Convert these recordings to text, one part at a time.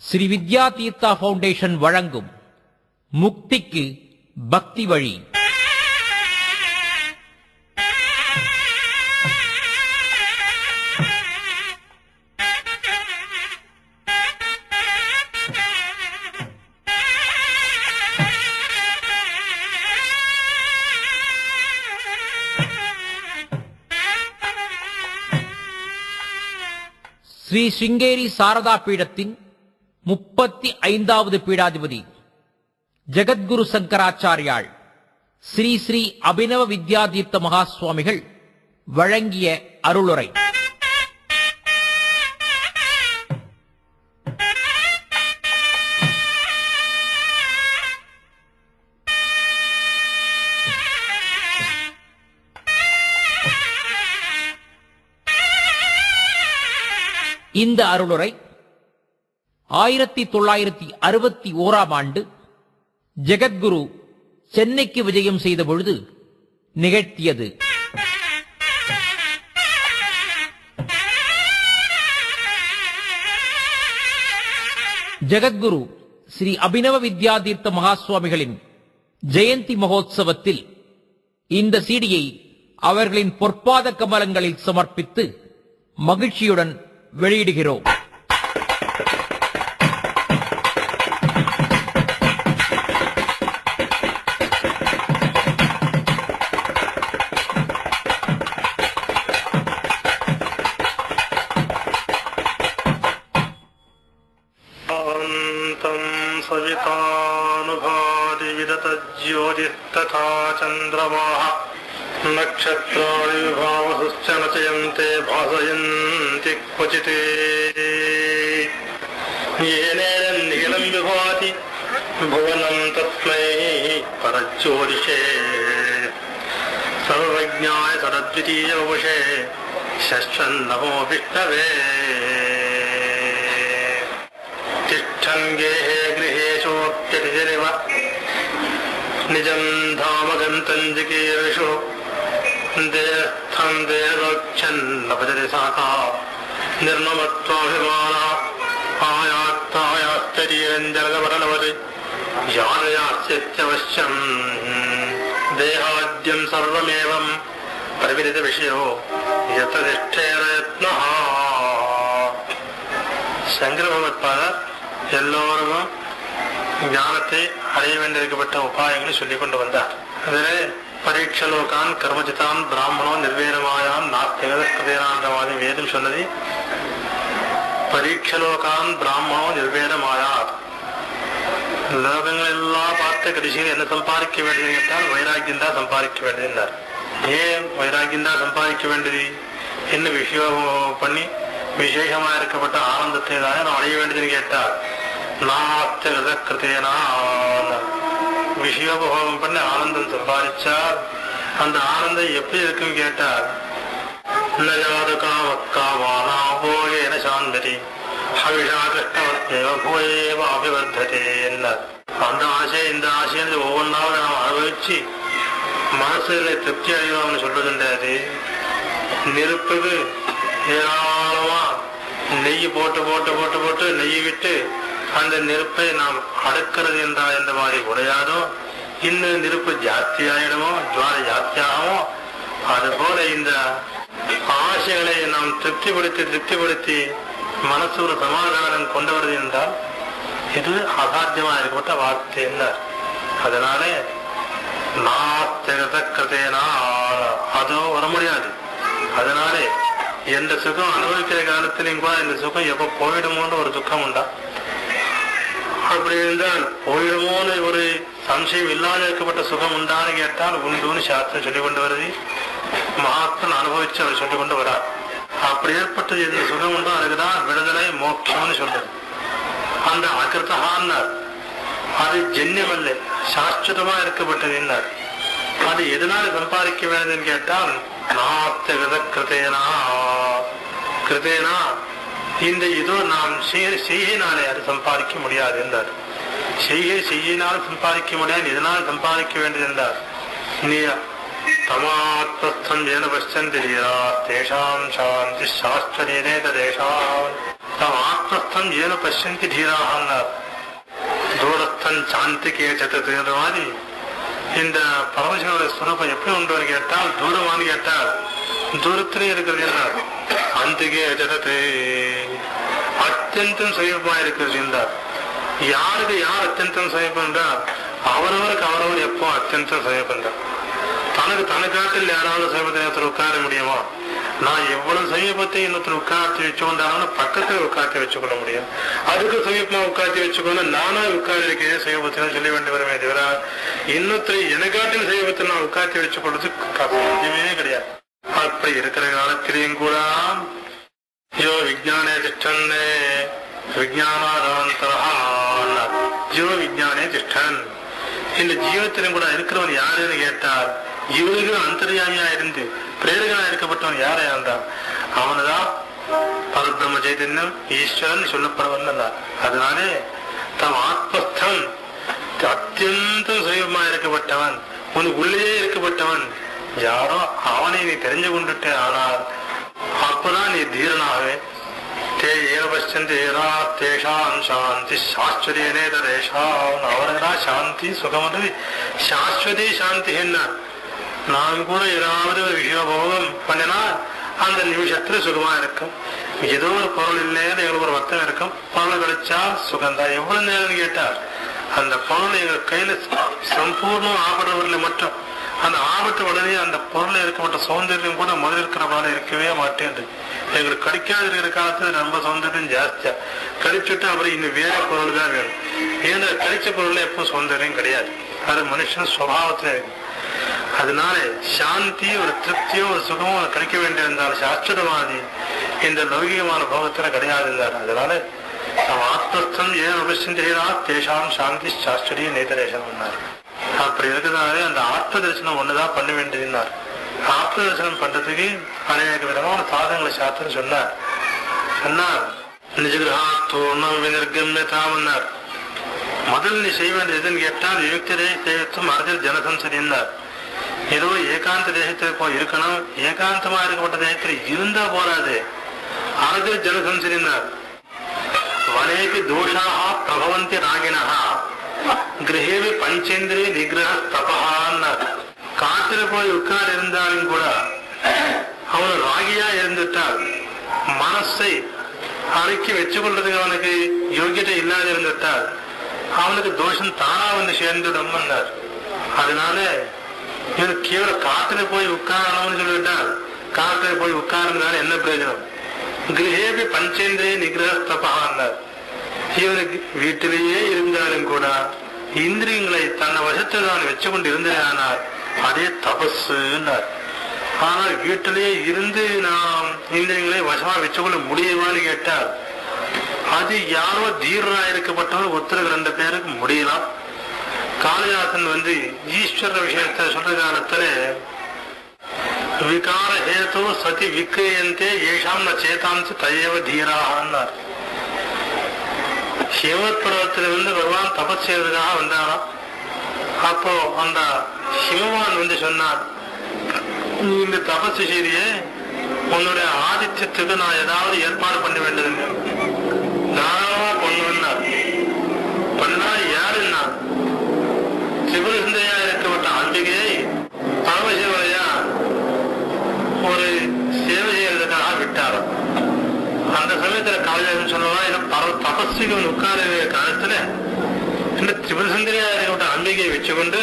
ஸ்ரீ வித்யா Theertha foundation வழங்கும் முக்திக்கு பக்தி வழி. ஸ்ரீ சிங்கேரி சாரதா பீடத்தின் 35வது பீடாதிபதி ஜெகத்குரு சங்கராச்சாரியாள் ஸ்ரீ ஸ்ரீ அபினவ வித்யாதீர்த்த மகா சுவாமிகள் வழங்கிய அருளுரை. இந்த அருளுரை 1961ஆம் ஆண்டு ஜெகத்குரு சென்னைக்கு விஜயம் செய்த பொழுது நிகழ்த்தியது. ஜெகத்குரு ஸ்ரீ அபினவ வித்யாதீர்த்த மகா சுவாமிகளின் ஜெயந்தி மகோத்சவத்தில் இந்த சீடியை அவர்களின் பொற்பாத கமலங்களில் சமர்ப்பித்து மகிழ்ச்சியுடன் வெளியிடுகிறோம். सवितानुभाति विदतज्योतिस्तथा चन्द्रमाः नक्षत्राणि विभावसुश्च नचयन्ते भासयन्ति क्वचित् येनेन नीलं विभाति भुवनं तस्मै परज्योतिषे सर्वज्ञाय सरद्वितीय वपुषे षष्ठन्नमो विष्णवे तिष्ठन्गेहे गृहेषोऽप्यतिरिव निजं धाम गन्तं जिकीर्षु देस्थं देवक्षन्नभजति साका निर्ममत्वाभिमाना आयात्तायास्तरीरञ्जलपटलवति यानयास्यत्यवश्यं देहाद्यं सर्वमेवं प्रविदितविषयो यतनिष्ठेन यत्नः. சங்கர பகவத்பாதர் எல்லோருக்கும் ஞானத்தை அடைய வேண்டியிருக்கப்பட்ட உபாயங்களை சொல்லிக் கொண்டு வந்தார். அதிலே பரீட்சலோகான் கர்மஜிதான் பிராமணோ நிர்வேதமாயான் நாஸ்திகதேனாந்தவாதி வேதம் சொன்னது. பரீட்சலோகான் பிராமணோ நிர்வேதமாயார், லோகங்களெல்லாம் பார்த்த கடைசியில் என்ன சம்பாதிக்க வேண்டியது கேட்டால் வைராக்கியம் தான் சம்பாதிக்க வேண்டியதுன்னார். ஏன் வைராக்கியம் தான் சம்பாதிக்க வேண்டியது என்ன விஷயம் பண்ணி விசேஷமா இருக்கப்பட்ட ஆனந்தத்தை தான் நான் அடைய வேண்டியதுன்னு கேட்டார். நாஸ்திகதேனா விஷயோபோகம் பண்ணி ஆனந்தம் சம்பாதிச்சார். அந்த ஆனந்தம் எப்படி இருக்குன்னு கேட்டார். போகேன சாந்ததி ஹவிஷா கிருஷ்ணவத்தேவ பூயேவ அபிவர்த்ததே என்னார். அந்த ஆசை இந்த ஆசைன்னு ஒவ்வொன்றாவது நாம் அனுபவிச்சு மனசுல திருப்தி அடைவோம்னு சொல்றதுன்றாரு. நெருப்புக்கு ஏராளமா நெய் போட்டு போட்டு போட்டு போட்டு நெய் விட்டு அந்த நெருப்பை நாம் அடக்கிறது என்றால் எந்த மாதிரி உடையாதோ, இன்னும் நெருப்பு ஜாஸ்தி ஆயிடுமோ, ஜுவாலை ஜாஸ்தியாகும். அதுபோல இந்த ஆசைகளை நாம் திருப்திப்படுத்தி மனசு ஒரு சமாதானம் கொண்டு வருது என்றால் இது அசாத்தியமா இருக்கப்பட்ட வார்த்தை என்றார். அதனால நாஸ்திகதேனா அதோ வர முடியாது. அதனால எந்த சுகம் அனுபவிக்கிற காலத்திலையும் கூட இந்த சுகம் எப்ப போயிடுமோன்னு ஒரு துக்கம் உண்டா? அப்படி இருந்தால் போயிடுமோன்னு ஒரு சம்சயம் இல்லாத இருக்கப்பட்ட சுகம் உண்டான்னு கேட்டால் உண்டுன்னு சாஸ்திரம் சொல்லிக் கொண்டு வருது. மகாத்மன் அனுபவிச்சு அவர் சொல்லிக் கொண்டு வரார். அப்படி ஏற்பட்ட எந்த சுகம் உண்டோ அதுக்குதான் விடுதலை மோட்சம்னு சொல்றது. அந்த அகிருத்தகான்னார் அது ஜென்யம் அல்ல, சாஸ்வதமா இருக்கப்பட்டது என்னார். அது எதனால சம்பாதிக்க வேண்டியதுன்னு கேட்டால் கிருதேனா இந்த இதோ நாம் செய்யினாலே அது சம்பாதிக்க முடியாது என்றார். செய்யினால் சம்பாதிக்க முடியாது, இதனால் சம்பாதிக்க வேண்டியது என்றார். நீ தமாத்மஸ்தம் ஏன பஷ்யந்தி தீரா தேஷாம் சாந்தி சாஸ்திரேன தேஷாம் தம் ஆத்மஸ்தம் ஏன பசியந்தி தீராகன்னார். தூரஸ்தன் சாந்திக்கே சத்தது மாதிரி இந்த பரமசிவனுடைய சுரூபம் எப்படி உண்டு கேட்டால் தூரமானு கேட்டால் தூரத்திலே இருக்கிறது என்றார். அந்திகே ஜகத்து அத்தியந்தம் சமீபமா இருக்கிறது என்றார். யாருக்கு யார் அத்தியந்தம் சமீபம் என்றால் அவரவருக்கு அவரவர் எப்போ அத்தியந்தம் சமீபம் என்றார். தனக்கு தனக்காட்டில் யாராவது சமீபத்தை இன்னொருத்தர் உட்கார முடியுமா? நான் எவ்வளவு சமீபத்தை இன்னொருத்தர் உட்கார்த்தி வச்சு கொண்டாலும் பக்கத்துல உட்கார்த்தி வச்சுக்கொள்ள முடியும். அதுக்கு சமீபமா உட்கார்த்தி வச்சுக்கொள்ள நானா உட்கார்ந்து இருக்கிறேன் சமீபத்தில் சொல்ல வேண்டி வருமே தவிர இன்னொருத்தரை எனக்காட்டில் சமீபத்தில் நான் உட்கார்த்தி வச்சு கொள்றது சாத்தியமே கிடையாது. அப்படி இருக்கிற காலத்திலையும் கூட ஜோ விஜானே திஷ்டன்னே விஜானாந்தரா ஜீவ விஜானே திஷ்டன். இந்த ஜீவத்திலும் கூட இருக்கிறவன் யாருன்னு கேட்டால் இவனுக்கு அந்தர்யாமியா இருந்து பிரேரகனா இருக்கப்பட்டவன் யாரையா இருந்தான் அவனுதான் பரபிரம்ம சைதன்யம் ஈஸ்வரன் சொல்லப்படுவன். அதனாலே தம் ஆத்மஸ்தம் அத்தியந்தம் சுயமா இருக்கப்பட்டவன் உனக்கு உள்ளே இருக்கப்பட்டவன் யாரோ அவனை நீ தெரிஞ்சு கொண்டுட்டே ஆனால் அப்பதான் நீ தீரனாகவே தே ஏனபட்சந்தேரா தேஷாம் சாந்தி சாஸ்வதேனே தரேஷான் அவர்களா சாந்தி சுகமது சாஸ்வதி சாந்தி என்ன. நான் கூட ஏதாவது ஒரு விஷயபோகம் பண்ணினா அந்த நிமிஷத்துல சுகமா இருக்கும். ஏதோ ஒரு பொருள் இல்லைன்னு எங்களுக்கு ஒரு வருத்தம் இருக்கும். பொருள் கிடைச்சா சுகந்தா. எவ்வளவு நேரம் கேட்டார் அந்த பொருள் எங்க கையில சம்பூர்ணம் ஆபடுறவர்கள் மட்டும் அந்த ஆபத்து உடனே அந்த பொருள் இருக்கப்பட்ட சௌந்தர்யம் கூட முதல் இருக்கிற இருக்கவே மாட்டேன். எங்களுக்கு கிடைக்காது இருக்கிற காலத்துல ரொம்ப சௌந்தர்யம் ஜாஸ்தியா கிடைச்சுட்டு அப்புறம் இன்னும் வேற பொருள் தான் வேணும். ஏன்னா கிடைச்ச பொருள்ல எப்பவும் சௌந்தர்யம் கிடையாது. அது மனுஷன் சுபாவத்துல இருக்கு. அதனால சாந்தி ஒரு திருப்தியோ ஒரு சுகமோ கிடைக்க வேண்டியிருந்தால் சாஸ்திரவாதி இந்த லௌகிகமான போகத்துல கிடையாது இருந்தார். அதனால ஆத்மஸ்தம் ஏன் உபசிந்தா தேஷாம் சாந்தி சாஸ்திரிய நேதரேஷன் பண்ணார். அப்படி இருக்கிறதாலே அந்த ஆத்ம தரிசனம் ஒண்ணுதான் பண்ண வேண்டியதுன்னார். ஆத்ம தரிசனம் பண்றதுக்கு அநேக விதமான சாதனங்களை சாஸ்திரம் சொன்னார். நிஜகிரகாத்தோர்ணம் வினிர்கம்யதாமன்னார். முதல் நீ செய்ய வேண்டியது எதுன்னு கேட்டால் வியுக்த தேசத்தும் அரசியல் ஜனசம்சதினார். ஏதோ ஏகாந்த தேசத்தில் போய் இருக்கணும். ஏகாந்தமா இருக்கப்பட்ட தேசத்தில் இருந்தா போராது. அரசியல் ஜனசம்சதினார். வனேபி தோஷாக பிரபவந்தி ராகினா கிரகேவி பஞ்சேந்திரிய நிகிரக தபஹான்னார். காட்டில போய் உட்கார் இருந்தாலும் கூட அவன் ராகியா இருந்துட்டால் மனசை அடக்கி வச்சு கொள்றதுக்கு அவனுக்கு யோகியத்தை இல்லாத இருந்துட்டால் அவனுக்கு தோஷம் தானா வந்து சேர்ந்துடும். அதனால இவன் கேவல காட்டுல போய் உட்காரணும்னு சொல்லிவிட்டால் காட்டுல போய் உட்கார்ந்தனால என்ன பிரயோஜனம்? கிரகேபி பஞ்சேந்திரிய நிகிரக தபஹான்னார். இவனுக்கு வீட்டிலேயே இருந்தாலும் கூட இந்திரியங்களை தன்னை வசத்தை தான் வச்சு கொண்டு இருந்தேனால் அதே தபஸ்ஸுன்னார். ஆனால் வீட்டிலேயே இருந்து நாம் இந்திரியங்களை வசமா வச்சுக்கொள்ள முடியுமான்னு கேட்டால் அது யாரோ தீரா இருக்கப்பட்டவர் ஒருத்தருக்கு 2 பேருக்கு முடியலாம். காளிதாசன் ஈஸ்வர விஷயத்தை சொல்ற காலத்துல விகார ஹேது சதி விக்ரியந்தே ஏஷாம் ந சேதாம்சி தயேவ தீரான்னார். ஹிமவத் பர்வத்திலிருந்து பகவான் தபஸ் செய்வதற்காக வந்தாராம். அப்போ அந்த ஹிமவான் சொன்னார், நீ இந்த தபஸ் செய்தியே உன்னுடைய ஆதித்யத்துக்கு நான் ஏதாவது ஏற்பாடு பண்ண வேண்டியது தாராளமா பண்ணுவேன்னார். பண்ணா யாருன்னா திரிபுர சுந்தரியா இருக்கப்பட்ட அம்பிகையை பரமசிவரையா ஒரு சேவை செய்யறதுக்காக விட்டாராம். அந்த சமயத்துல காளிதாசன் சொல்லலாம், தபஸ்விகள் உட்கார காலத்துல இந்த திரிபுர சுந்தரியா இருக்கப்பட்ட அம்பிகையை வச்சுக்கொண்டு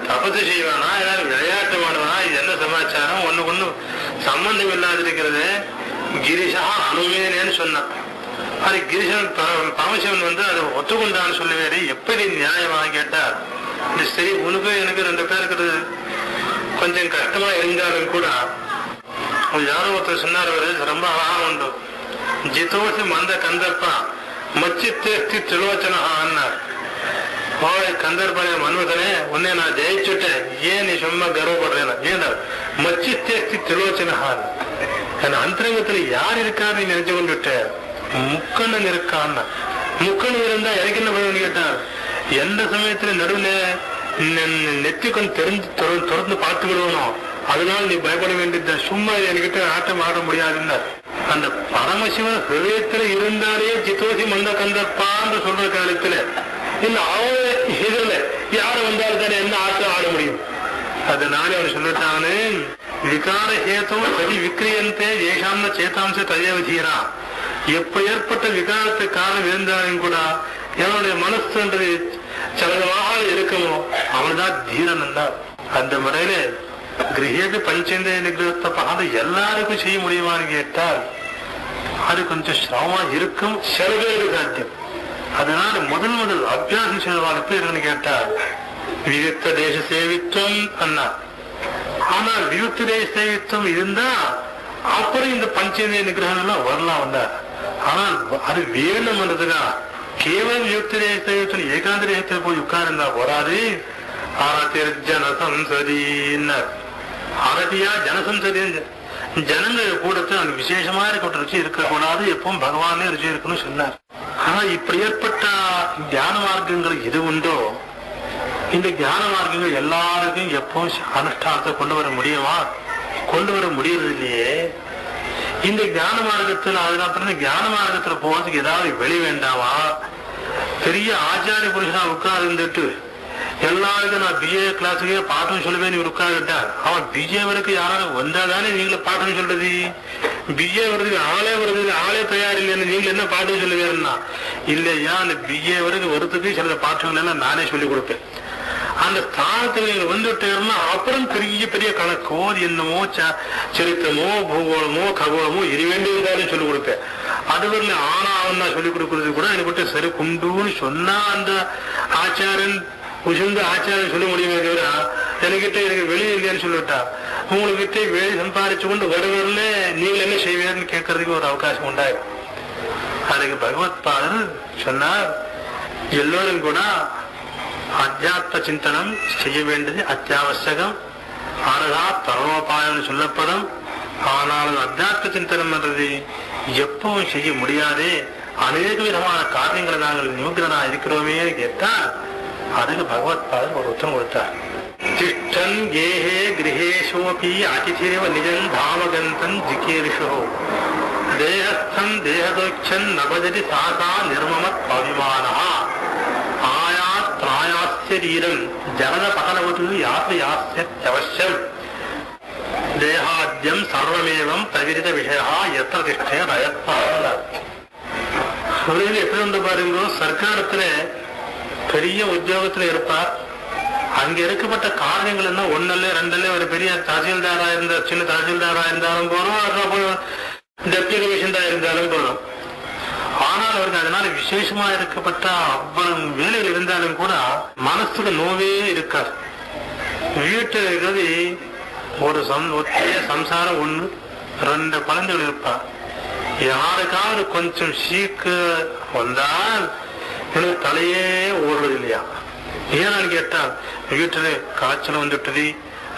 தபசு செய்வானா ஏதாவது விளையாட்டு மாடுவானா? இது என்ன சமாச்சாரம்? ஒண்ணு சம்பந்தம் இல்லாது இருக்கிறது. கிரிஷா அனுமேனேன்னு சொன்னான். அது கிரிஷன் பரமசிவன் அதை ஒத்துக்கொண்டான்னு சொல்லவே எப்படி நியாயமாக கேட்டார். சரி உனக்கு எனக்கு 2 பேருக்கு கொஞ்சம் கஷ்டமா இருந்தாலும் கூட யாரோ ஒருத்தர் சொன்னார், ரொம்ப அழகா உண்டு. ஜிதோசி மந்த கந்தர்ப்பா மச்சித்தேஸ்தி திலோச்சனா அன்னார். கந்தர்பனே மன்மதனே உன்னை நான் ஜெயிச்சுட்டேன், ஏன் நீ சும்மா கர்வப்படுறேன்? ஏன்னா மச்சித்தேஸ்தி திலோச்சனஹான், என் அந்தரங்கத்துல யார் இருக்கான்னு நீ நினைச்சு கொண்டுட்ட? முக்கண்ணன் இருக்கான்னா. முக்கண்ணன் இருந்தா எனக்கு என்ன பண்ணுன்னு கேட்டார். எந்த சமயத்துல நடுவுல நெத்திக்கொண்டு திறந்து பார்த்து விடுவனும், அதனால நீ பயப்பட வேண்டியது. சும்மா என்கிட்ட ஆட்டம் ஆட முடியாதுன்னார். அந்த பரமசிவன் ஹிருதயத்துல இருந்தாலே சித்தோசி மந்த கந்தப்பான்னு சொல்ற காலத்துல இல்ல அவன் இதுல யாரு வந்தாலும் தானே என்ன ஆட்டம் ஆட முடியும். அதனால அவர் சொல்லிட்டானே விகார ஹேத்தும் சதி விக்கிரியந்தே ஏஷாம்ன சேதாம்ச தயவதீரா. எப்ப ஏற்பட்ட விகாரத்துக்கு காரணம் இருந்தாலும் கூட என்னுடைய மனசுன்றது சலனமாக இருக்குமோ அவன்தான் தீரன் தான். அந்த முறையில கிரகேபி பஞ்சேந்திரிய நிகிரகத்தை பார்த்து எல்லாருக்கும் செய்ய முடியுமான்னு கேட்டால் அது கொஞ்சம் சிரமமா இருக்கும், சில பேருக்கு சாத்தியம். அதனால முதல் அபியாசம் செய்வாங்க எப்படி இருக்குன்னு கேட்டால் வியுக்த தேச சேவித்துவம் அண்ணா. ஆனால் வியுக்த தேச சேவித்துவம் இருந்தா அப்புறம் இந்த பஞ்சேந்திரிய நிகிரகம் எல்லாம் வரலாம் வந்தார். ஆனால் அது வேணும்ன்றதுக்கா கேவலம் வியுக்த தேச சேவித்துவம் ஏகாந்த தேசத்தில் போய் உட்கார்ந்தா வராது. ஆரத்தியர் ஜனசம்சதின்னர். ஆரத்தியா ஜனசம்சதி ஜனங்கள் கூடத்தில் அந்த விசேஷமா இருக்க ருச்சி இருக்கக்கூடாது, எப்பவும் பகவானே ருச்சி இருக்குன்னு சொன்னார். ஆனா இப்படி ஏற்பட்ட தியான மார்க்கங்கள் எது உண்டோ இந்த தியான மார்க்கங்கள் எல்லாருக்கும் எப்பவும் அனுஷ்டானத்தை கொண்டு வர முடியுமா? கொண்டு வர முடியறது இல்லையே. இந்த தியான மார்க்கத்தில் அதுக்கப்புறம் தியான மார்க்கத்துல போறதுக்கு ஏதாவது வெளி வேண்டாமா? பெரிய ஆச்சாரிய புருஷனா உட்கார்ந்து இருந்துட்டு எல்லாருக்கும் நான் பிஏ கிளாஸுக்கே பாட்டம் சொல்லுவேன் உட்கார்ந்துட்டார். அவன் பிஏ வரைக்கும் யாரும் வந்தாதானே நீங்களே பாட்டம் சொல்றது. பிஏ வருது ஆளே வருது, ஆளே தயார் இல்லைன்னு நீங்க என்ன பாட்டம் சொல்லுவேன்னா இல்லையா, அந்த பிஏ வரைக்கும் வருத்துக்கு சில பாட்டங்கள் எல்லாம் நானே சொல்லிக் கொடுப்பேன். அந்த ஸ்தானத்துல நீங்க வந்துட்டேன்னா அப்புறம் பெரிய பெரிய கணக்கோ என்னமோ சரித்திரமோ பூகோளமோ ககோளமோ இது வேண்டியதாலும் சொல்லிக் கொடுப்பேன். அது வரல ஆனா அவன் சொல்லிக் கொடுக்கறது கூட எனக்கு சரி குண்டுன்னு சொன்னா அந்த ஆச்சாரன் உசுந்த ஆச்சாரம் சொல்ல முடியுமே தவிர என்கிட்ட எனக்கு வெளியே இல்லையான்னு சொல்லிவிட்டா உங்ககிட்ட வெளியே சம்பாதிச்சு கொண்டு வரல நீங்கள் என்ன செய்வீர்னு கேட்கறதுக்கு ஒரு அவகாசம் உண்டாயிடும். அதுக்கு பகவத் பாதர் சொன்னார் எல்லோரும் கூட அத்தியாத்ம சிந்தனம் செய்ய வேண்டியது அத்தியாவசியம். ஆனதா பரமோபாயம் சொல்லப்படும். ஆனால் அத்தியாத்ம சிந்தனம் என்றது எப்பவும் செய்ய முடியாது. அநேக விதமான காரியங்களை நாங்கள் நிமிக்கிறதா இருக்கிறோமே கேட்டால் அதுக்கு பகவத் பாதர் ஒரு உத்தரம் கொடுத்தார். திஷ்டன் கேஹே கிரகேஷோபி அதிதேவ நிஜன் தாமகந்தன் ஜிகீர்ஷோ தேகஸ்தன் தேகதோச்சன் நபஜதி சாசா நிர்மமத் அபிமானா ஆயாத் பிராயாஸ்யரீரம் ஜனத பகலவது யாத்யாஸ்யவசியம் தேகாத்யம் சர்வமேவம் பிரவிரித விஷயா எத்த திஷ்டே ரயத்தான். எப்படி வந்து பாருங்க, சர்க்காரத்துல பெரிய உத்தியோகத்துல இருப்பார். அங்க இருக்கப்பட்ட காரணங்கள் என்ன ஒன்னல்ல ரெண்டல்ல ஒரு பெரிய தாசில்தாரா இருந்த சின்ன தாசில்தாரா இருந்தாலும் போறோம், டெப்டி கமிஷனரா இருந்தாலும் போறோம். ஆனால் அவருக்கு அதனால விசேஷமா இருக்கப்பட்ட அவ்வளவு வேலைகள் இருந்தாலும் கூட மனசுக்கு நோவே இருக்காது. வீட்டில் இருக்கிறது ஒரு சம்சாரம் ஒண்ணு ரெண்டு குழந்தைகள் இருப்பா. யாருக்காவது கொஞ்சம் சீக்கு வந்தால் எனக்கு தலையே ஓடுறது இல்லையா. ஏன்னு கேட்டால் வீட்டுல காய்ச்சல் வந்துட்டது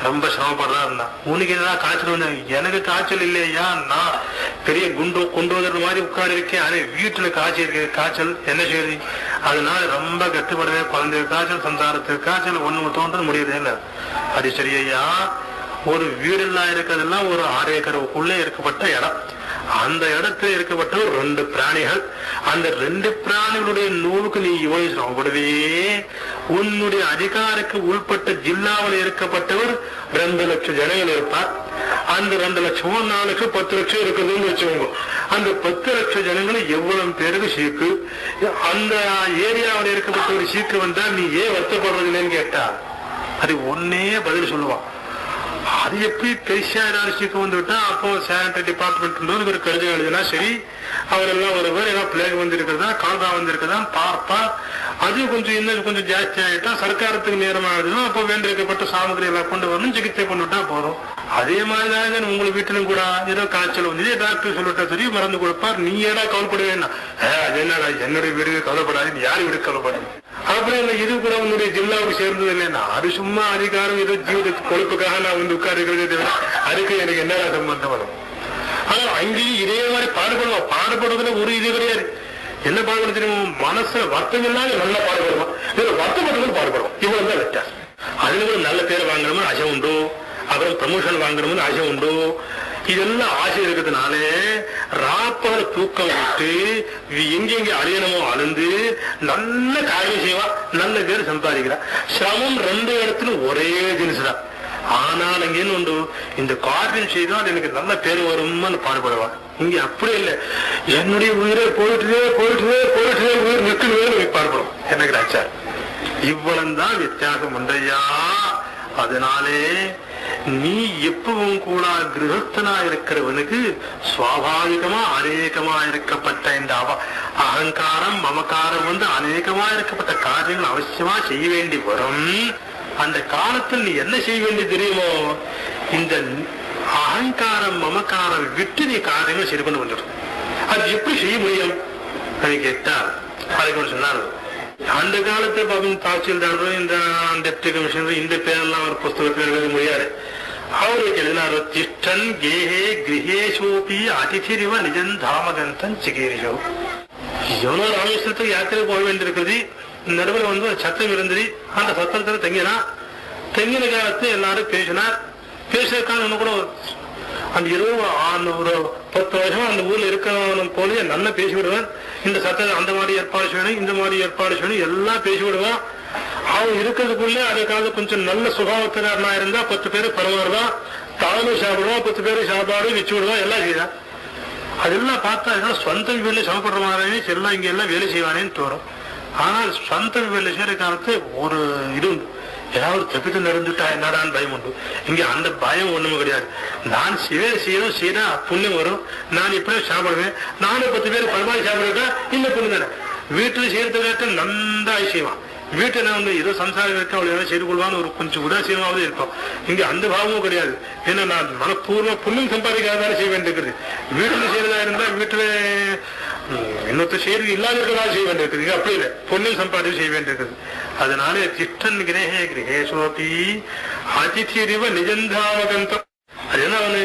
ரொம்ப சிரமப்படுறா இருந்தா உனக்கு எதாவது காய்ச்சல் வந்து எனக்கு காய்ச்சல் இல்லையா, நான் பெரிய கொண்டு வந்த மாதிரி உட்கார்ந்து இருக்கேன். அதே வீட்டுல காய்ச்சல் என்ன செய்யுது. அதனால ரொம்ப கட்டுப்படுவே குழந்தை காய்ச்சல் சந்தாரத்துக்கு காய்ச்சல் ஒண்ணு தோன்றது முடியுது இல்லை. அது சரியா ஒரு வீடெல்லாம் இருக்கிறதெல்லாம் ஒரு 6 ஏக்கருக்குள்ளே இருக்கப்பட்ட இடம். அந்த இடத்துல இருக்கப்பட்ட 2 பிராணிகள். அந்த 2 பிராணிகளுடைய நூலுக்கு நீ இவ்வளவு சிரமப்படுவே. உன்னுடைய அதிகாரக்கு உள்பட்ட ஜில்லாவில் இருக்கப்பட்டவர் 2 லட்சம் ஜனங்கள் இருப்பார். அந்த 2 லட்சமோ 4 லட்சம் 10 லட்சம் இருக்குதுன்னு வச்சுக்கோங்க. அந்த 10 லட்சம் ஜனங்களை எவ்வளவு பேருக்கு சீக்கு. அந்த ஏரியாவில் இருக்கப்பட்ட ஒரு சீக்கு வந்தா நீ ஏன் வருத்தப்படுறது இல்லைன்னு கேட்டா அது ஒன்னே பதில் சொல்லுவான். அது எப்படி பெருசா சீக்கு வந்துவிட்டா அப்போ சானிட்டரி டிபார்ட்மெண்ட் ஒரு கருதி எழுதுனா சரி அவரெல்லாம் ஒருவர் ஏதாவது பிளேக் வந்திருக்கிறதா கால்ரா வந்திருக்கிறதா பார்ப்பா. அது கொஞ்சம் இன்னும் கொஞ்சம் ஜாஸ்தி ஆகிட்டா சர்க்காரத்துக்கு நேரம் ஆகுதுன்னா அப்போ வேண்டியிருக்கப்பட்ட சாமகிரி எல்லாம் கொண்டு வரணும், சிகிச்சை கொண்டு விட்டா போறோம். அதே மாதிரிதான் உங்களுக்கு வீட்டிலும் கூட ஏதோ காய்ச்சல் வந்து டாக்டர் சொல்லிட்டா சரி மருந்து கொடுப்பார். நீ ஏடா கவலைப்படுவேன்னா என்னடா என்னுடைய வீடு கவலைப்படாது, யார் வீடு கவலைப்படாது. அப்புறம் இது கூட உன்னுடைய ஜில்லாவுக்கு சேர்ந்தது இல்லைன்னா அது சும்மா அதிகாரம் ஏதோ ஜீவிதத்து கொழுப்புக்காக நான் வந்து உட்கார்ந்து அதுக்கு எனக்கு என்னடா சம்பந்தம் வரும். ஆனா அங்கேயும் இதே மாதிரி பாடுபடுவோம். பாடுபடுறதுல ஒரு இது கிடையாது. என்ன பாடுபட தெரியும், மனசுல வருத்தம் இல்லாத நல்லா பாடுபடுவோம், வருத்தப்பட்டு பாடுபடுவோம். இவ்வளவு தான் வித்தியாசம். அதுல கூட நல்ல பேர் வாங்கணும்னு ஆசை உண்டு, அப்புறம் ப்ரமோஷன் வாங்கணும்னு ஆசை உண்டு. இதெல்லாம் ஆசை இருக்கிறதுனாலே ராப்பகல தூக்கம் விட்டு எங்கெங்க அழியணுமோ அழுந்து நல்ல காரியம் செய்வான், நல்ல பேர் சம்பாதிக்கிறான். சிரமம் 2 இடத்துல ஒரே ஜினிசுதான். ஆனால் அங்கேன்னு உண்டு, இந்த காரியம் செய்தால் எனக்கு நல்ல பேர் வரும்னு பாடுபடுவான். இங்க அப்படி இல்லை, என்னுடைய உயிரை போயிட்டுதே உயிர் நிற்கணும்னு பாடுபடும். எனக்கு ஆச்சார் இவ்வளவுதான் வித்தியாசம் உண்டையா. அதனாலே நீ எப்பவும் கூட கிரகஸ்தனா இருக்கிறவனுக்கு சுவாபாவிகமா அநேகமா இருக்கப்பட்ட இந்த அகங்காரம் மமக்காரம் அநேகமா இருக்கப்பட்ட காரியங்கள் அவசியமா செய்ய வேண்டி வரும். அந்த காலத்தில் நீ என்ன செய்ய வேண்டி தெரியுமோ, இந்த அகங்காரம் மமக்காரம் விட்டு நீ காரியங்கள் சரி பண்ண வந்துடும். அது எப்படி செய்ய முடியும் கேட்டார். அதுக்கு சொன்னார், அந்த காலத்துல தாசில்தாரும் இந்த டெப்டி கமிஷனர் இந்த பேரெல்லாம் ஒரு புஸ்தகத்தில் எழுத முடியாது. அவருக்கு எழுதினார், திஷ்டன் கேஹே கிரகேஷோபி அதிதிரிவ நிஜன் தாமகந்தன் சிகீரிஷோ. எவனோ ராமேஸ்வரத்துக்கு யாத்திரை போக வேண்டியிருக்குது, நடுவில் ஒரு சத்தம் இருந்தது. அந்த சத்தத்துல தங்கின காலத்து எல்லாரும் பேசினார். பேசுறதுக்கான கூட அந்த 10 வருஷமா அந்த ஊர்ல இருக்கிறவன் போல நல்லா பேசி விடுவான். இந்த சத்தத்தை அந்த மாதிரி ஏற்பாடு செய்யணும், இந்த மாதிரி ஏற்பாடு செய்யணும், எல்லாம் பேசி விடுவான். அவன் இருக்கிறதுக்குள்ளே அதுக்காக கொஞ்சம் நல்ல சுகாவத்தினா இருந்தா 10 பேரு பரவாயில்தான், தானும் சாப்பிடுவான், 10 பேரு சாப்பாடு வச்சு விடுவான், எல்லாம் செய்வான். அதெல்லாம் பார்த்தா சொந்த வீட்டுல சமப்படுற மாதிரி எல்லாம் இங்க எல்லாம் வேலை செய்வானேன்னு தோறும். ஆனால் சொந்த வேலை செய்யற காலத்து ஒரு இது உண்டு, ஏதாவது தப்பித்து நடந்துட்டா என்னடான்னு பயம் உண்டு. இங்க அந்த பயம் ஒண்ணுமே கிடையாது. நான் செய்யணும் செய்தா புண்ணியம் வரும், நான் இப்படியே சாப்பிடுவேன், நானும் 10 பேர் பரமாரி சாப்பிடுறா இந்த புண்ணியம் தானே. வீட்டுல செய்யறதுக்காக நன்றா செய்வான். வீட்டுல ஏதோ சம்சாரம் இருக்க அவள் ஏதாவது செய்து கொள்வான்னு ஒரு கொஞ்சம் உதாசீனமாவது இருக்கும். இங்க அந்த பாவமும் கிடையாது. ஏன்னா நான் மனப்பூர்வம் புண்ணியம் சம்பாதிக்காதானே செய்ய வேண்டியிருக்குது. வீட்டுல செய்யறதா இருந்தா வீட்டுல இன்னொருத்த செய்யறது இல்லாத இருக்கிறதா செய்ய வேண்டியிருக்குது. அப்படி இல்லை, புண்ணியம் சம்பாதிச்சு செய்ய வேண்டியிருக்குது. அதனால திஷ்டன் கிரகே கிரகேஸ்வபி அதிதிரிவ நிஜந்தாவகந்தம். அது என்ன அவனு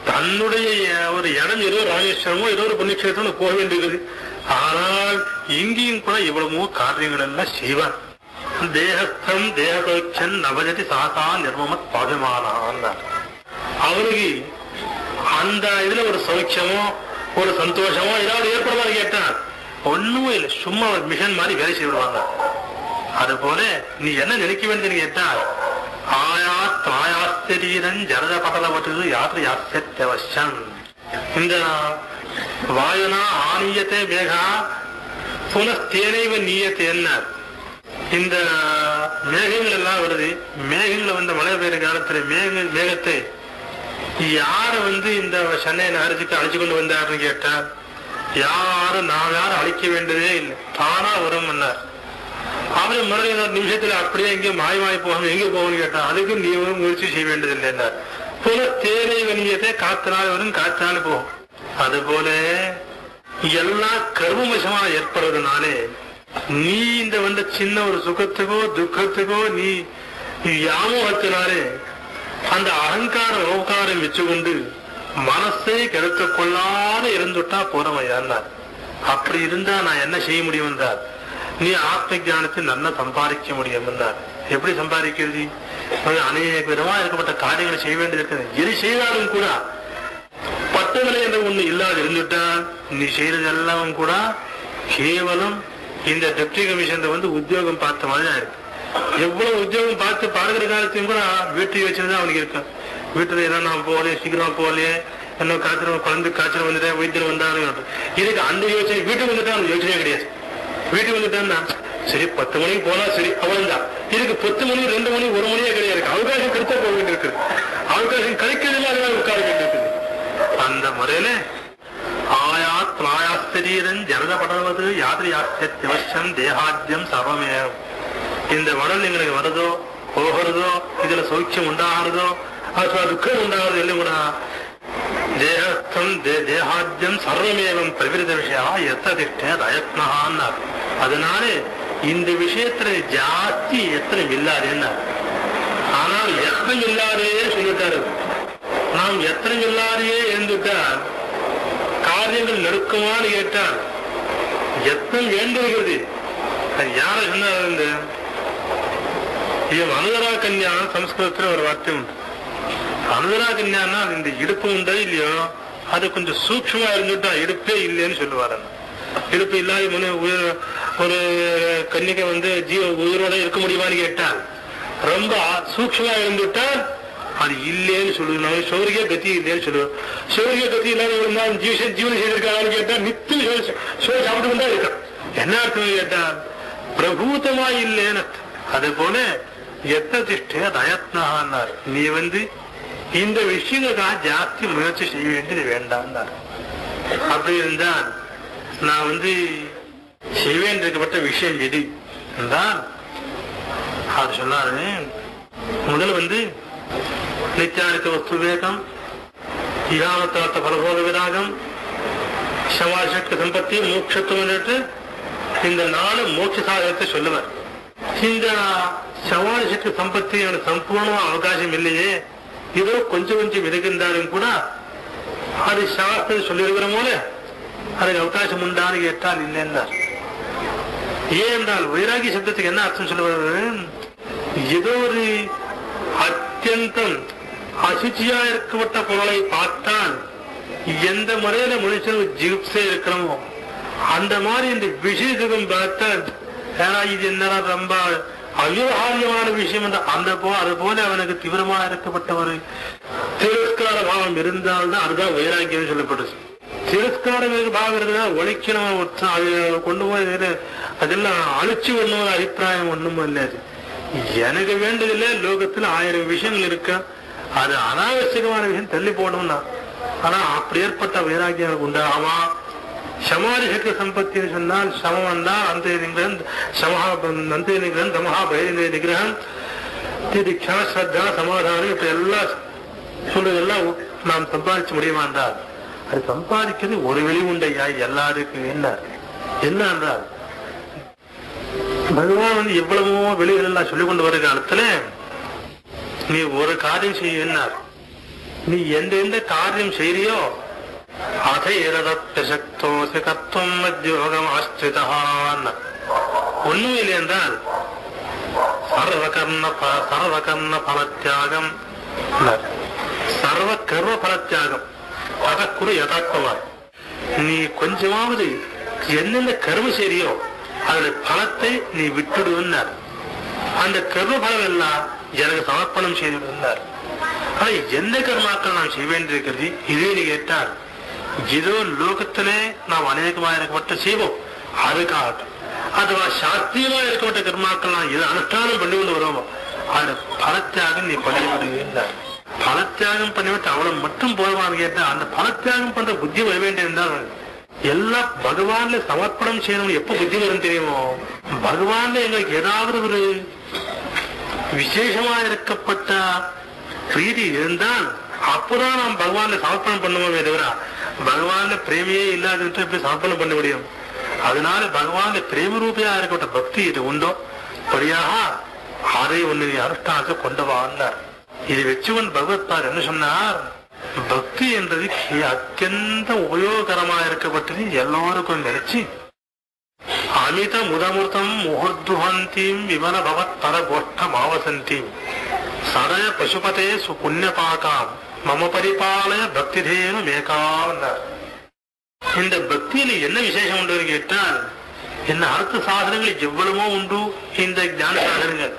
தன்னுடைய ஒரு இடம் ஏதோ ராமேஸ்வரமோ ஏதோ ஒரு புண்ணியக்ஷேத்திரம் போக வேண்டியிருக்குது. ஆனால் இங்கேயும் கூட இவ்வளவோ காரியங்கள் எல்லாம் செய்வான். தேகஸ்தம் தேகோச்சன் நவஜதி சாசா நிர்மமத் பாபிமானான். அவனுக்கு அந்த இதுல ஒரு சௌக்கியமோ ஒரு சந்தோஷமோ ஏதாவது ஏற்படுவான்னு கேட்டான், ஒண்ணுமே இல்லை, சும்மா ஒரு மிஷன் மாதிரி வேலை செய்ய விடுவாங்க. அது போல நீ என்ன நினைக்க வேண்டியது கேட்டா, ஆயாத் ஆயாஸ்தரீரன் ஜரத படலப்பட்டது யாத்திரை யாத்தியவசம். இந்த வாயுனா ஆனியத்தை வேகா புனஸ்தேனைவ நீயத்தை என்ன. இந்த மேகங்கள் எல்லாம் வருது, மேகங்களை மழை பெய்யுற காலத்துல மேகத்தை யாரு இந்த சென்னை நகரத்துக்கு அழைச்சு கொண்டு வந்தாருன்னு கேட்டார். யாரும் நாம் யாரும் அழிக்க வேண்டியதே இல்லை, தானா வரும். அவரு மறுபடியும் நிமிஷத்துல அப்படியே எங்க மாய் போகணும், எங்க போகணும்னு கேட்டான். அதுக்கு நீ முயற்சி செய்ய வேண்டியதில்லை என்றார். போல தேனை வணியத்தை காத்தினால் வரும், காத்தினாலும் போகும். அது போல எல்லாம் கர்மவசமா ஏற்படுறதுனாலே நீ இந்த சின்ன ஒரு சுகத்துக்கோ துக்கத்துக்கோ நீ வியாமோகத்தினாலே அந்த அகங்கார ஓகாரம் வச்சுக்கொண்டு மனசை கெடுக்க கொள்ளாத இருந்துட்டா போறமையார். அப்படி இருந்தா நான் என்ன செய்ய முடியும் என்றார். நீ ஆத்ம ஞானத்தை நல்லா சம்பாதிக்க முடியும் என்றார். எப்படி சம்பாதிக்கிறது? அநேக விதமா இருக்கப்பட்ட காரியங்களை செய்ய வேண்டியது இருக்குது. எது செய்தாலும் கூட பட்டங்களை என்ற ஒண்ணு இல்லாது இருந்துட்டா நீ செய்யறது எல்லாம் கூட கேவலம் இந்த டெப்டி கமிஷன் உத்தியோகம் பார்த்த மாதிரி தான் இருக்கு. எவ்வளவு உத்தியோகம் பார்த்து பாடுகிற காலத்தையும் கூட வீட்டுக்கு வச்சிருந்தா அவனுக்கு இருக்கும். வீட்டுல ஏதாவது நான் போகலையே, சீக்கிரம் போகலையே, என்ன காய்ச்சல் குழந்தை காய்ச்சல் வந்துட்டேன், வைத்தியம் வந்தாலும் இதுக்கு அந்த யோசனை. வீட்டுக்கு வந்துட்டா அவனுக்கு யோசனையே கிடையாது. வீட்டுக்கு வந்துட்டான்னா சரி 10 மணிக்கு போனா சரி அவ்வளவுதான். இதுக்கு 10 மணி 2 மணி 1 மணியே கிடையாது. அவகாசம் கிடைச்சா போக வேண்டியிருக்கு, அவகாசம் கிடைக்கிறதுல அதெல்லாம் உட்கார வேண்டியிருக்குது. அந்த முறையில ஆயாத் ஆயாஸ்தரீரன் ஜரத படவது யாத்திரை யாத்தியவசம் தேகாத்தியம் சர்வமேகம். இந்த உடல் எங்களுக்கு வருதோ போகிறதோ, இதுல சௌக்கியம் உண்டாகிறதோ அதுவா துக்கம் உண்டாகிறது இல்லை கூட தேகஸ்தம் தேகாத்தியம் சர்வமேகம் பிரவிருத விஷயா எத்ததிஷ்ட ரயத்னஹான்னா. அதனால இந்த விஷயத்துல ஜாஸ்தி எத்தனை இல்லாதேன்னா. ஆனால் எத்தனை இல்லாதே சொல்லிட்டாரு. நாம் எத்தனை இல்லாதையே இருந்துட்டால் காரியங்கள் நெருக்கமானு கேட்டால் எத்தனை வேண்டுகிறது. அது யார சொன்னார்? இது மனுதரா கன்யா சம்ஸ்கிருதத்துல ஒரு வார்த்தை உண்டு. அனுராகன்யான்னா இந்த இடுப்பு உண்டோ இல்லையோ அது கொஞ்சம் சூக்ஷ்மா இருந்துட்டா இடுப்பே இல்லைன்னு சொல்லுவாரு. இடுப்பு இல்லாத ஒரு கன்னிகை உயிரோட இருக்க முடியுமான்னு கேட்டால் ரொம்ப சூக்ஷ்மா இருந்துட்டா அது இல்லேன்னு சொல்லுவோம். சௌரிய கத்தி இல்லைன்னு சொல்லுவோம். சௌரிய கத்தி இல்லாத ஜீவனம் செய்திருக்காங்கன்னு கேட்டா நித்து சோறு சாப்பிட்டு கொண்டா இருக்கான். என்ன அர்த்தம் கேட்டா பிரபூதமா இல்லேன்னு. அது போல எத்ததிஷ்டே தயத்னார், நீ இந்த விஷயங்களுக்காக ஜாஸ்தி முயற்சி செய்ய வேண்டியது வேண்டாம். அப்படி இருந்தால் நான் செய்ய வேண்டியிருக்கப்பட்ட விஷயம் எது என்றால் அது சொன்னாரு. முதல் நித்தியானித்த வஸ்து விவேகம், இகாமத்தார்த்த பலபோக விராகம், சமாசக்தி சம்பத்தி, மோட்சத்துவம், இந்த 4 மோட்ச சாதகத்தை சொல்லுவார். இந்த சமாசக்தி சம்பத்தி சம்பூர்ணமா அவகாசம் இல்லையே, இதோ கொஞ்சம் கொஞ்சம் இருக்கின்றாலும் கூட அது சாஸ்திரம் சொல்லியிருக்கிற போல அதுக்கு அவகாசம் உண்டான்னு கேட்டால் இல்லை என்றார். ஏன் என்றால் வைராகி சப்தத்துக்கு என்ன அர்த்தம் சொல்லுவாரு, ஏதோ ஒரு அத்தியந்தம் அசுச்சியா இருக்கப்பட்ட பொருளை பார்த்தால் எந்த முறையில மனுஷனுக்கு ஜிப்ஸே இருக்கணுமோ அந்த மாதிரி இந்த விஷயத்துக்கும் பார்த்தால் ஏன்னா இது என்னடா ரொம்ப அவிவகாரியமான விஷயம் அது போல அவனுக்கு தீவிரமா இருக்கப்பட்ட ஒரு திரஸ்கார பாவம் இருந்தால்தான் அதுதான் வைராக்கியம் சொல்லப்படுது. திரஸ்கார பாவம் இருந்தா ஒழிக்கணும், கொண்டு போய் அதெல்லாம் அழிச்சு ஒண்ணும் அபிப்பிராயம் ஒண்ணும் இல்லாது. எனக்கு வேண்டியதில்லை, லோகத்துல 1000 விஷயங்கள் இருக்கு, அது அனாவசியமான விஷயம் தள்ளி போடணும்னா. ஆனா அப்படி ஏற்பட்ட வைராக்கியம் உண்டு. ஆமா சமாதி சக்தி சம்பத்தின்னு சொன்னால் சமம் வந்தால் அந்த நந்தி நிகிரகம், தமஹா பைரந்திர நிகிரகம், திதிக்ஷா ஸ்ரத்தா சமாதானம், இப்ப எல்லாம் சொல்றதெல்லாம் நாம் சம்பாதிக்க முடியுமா என்றால் அது சம்பாதிக்கிறது ஒரு வெளி உண்டையா எல்லாருக்கும். என்ன என்றால் பகவான் எவ்வளவோ வெளிகள் எல்லாம் சொல்லிக் கொண்டு வர காலத்துல நீ ஒரு காரியம் செய்ய, நீ எந்த காரியம் செய்யறியோ அதை ஏதத்தோசி கத்துவம் மத்தியோகம் ஆஸ்திரிதான். ஒண்ணும் இல்லை என்றால் சர்வகர்ண பலத்தியாகம், சர்வ கர்ம பலத்தியாகம், அதற்குற யதார்த்தமாய் நீ கொஞ்சமாவது என்னென்ன கர்ம செய்யறியோ அதோட பலத்தை நீ விட்டுடுவார். அந்த கர்ம பலம் எல்லாம் எனக்கு சமர்ப்பணம் செய்துவிடுவார். ஆனா எந்த கர்மாக்கள் நாம் செய்ய வேண்டியிருக்கிறது இதே நீ கேட்டால் ஏதோ லோகத்திலே நாம் அநேகமா இருக்கப்பட்ட செய்வோம் அதுக்காகட்டும், அதுவா சாஸ்திரியமா இருக்கப்பட்ட கர்மாக்கள் நாம் எது அனுஷ்டானம் பண்ணி கொண்டு வருவோமோ அது பலத்தியாகம் நீ பண்ணிவிடுவீங்க. பலத்தியாகம் பண்ணிவிட்டு அவ்வளவு மட்டும் போவான்னு கேட்டா அந்த பலத்தியாகம் பண்ற புத்தி வர வேண்டியிருந்தால் எல்லாம் பகவான்ல சமர்ப்பணம் செய்யணும். எப்ப புத்தி வரும் தெரியுமோ, பகவான்ல எங்களுக்கு ஏதாவது ஒரு விசேஷமா இருக்கப்பட்ட பிரீதி இருந்தால் அப்பதான் நாம் பகவான்ல சமர்ப்பணம் பண்ணுவோமே தவிர பகவான்ல பிரேமியே இல்லாத எப்படி சமர்ப்பணம் பண்ண முடியும். அதனால பகவான்ல பிரேம ரூபியா இருக்கப்பட்ட பக்தி இது உண்டோ படியாக அதை ஒண்ணு அனுஷ்டானத்தை கொண்டவான்னார். இதை வச்சுவன் பகவத்பார் என்ன சொன்னார், பக்தி என்றது அத்தியந்த உபயோகரமா இருக்கப்பட்டது எல்லாருக்கும் நினைச்சு அமித முதமுர்த்தம் முகூர்துவந்தீம் விமல பவத் பர கோஷ்டம் ஆவசந்தீம் சதய பசுபதே சுபுண்ணியபாகாம் மம பரிபாலய பக்தி தேவ மேகாவன்னார். இந்த பக்தியில என்ன விசேஷம் உண்டு கேட்டால் என்ன அடுத்த சாதனங்கள் எவ்வளவோ உண்டு. இந்த ஞான சாதனங்கள்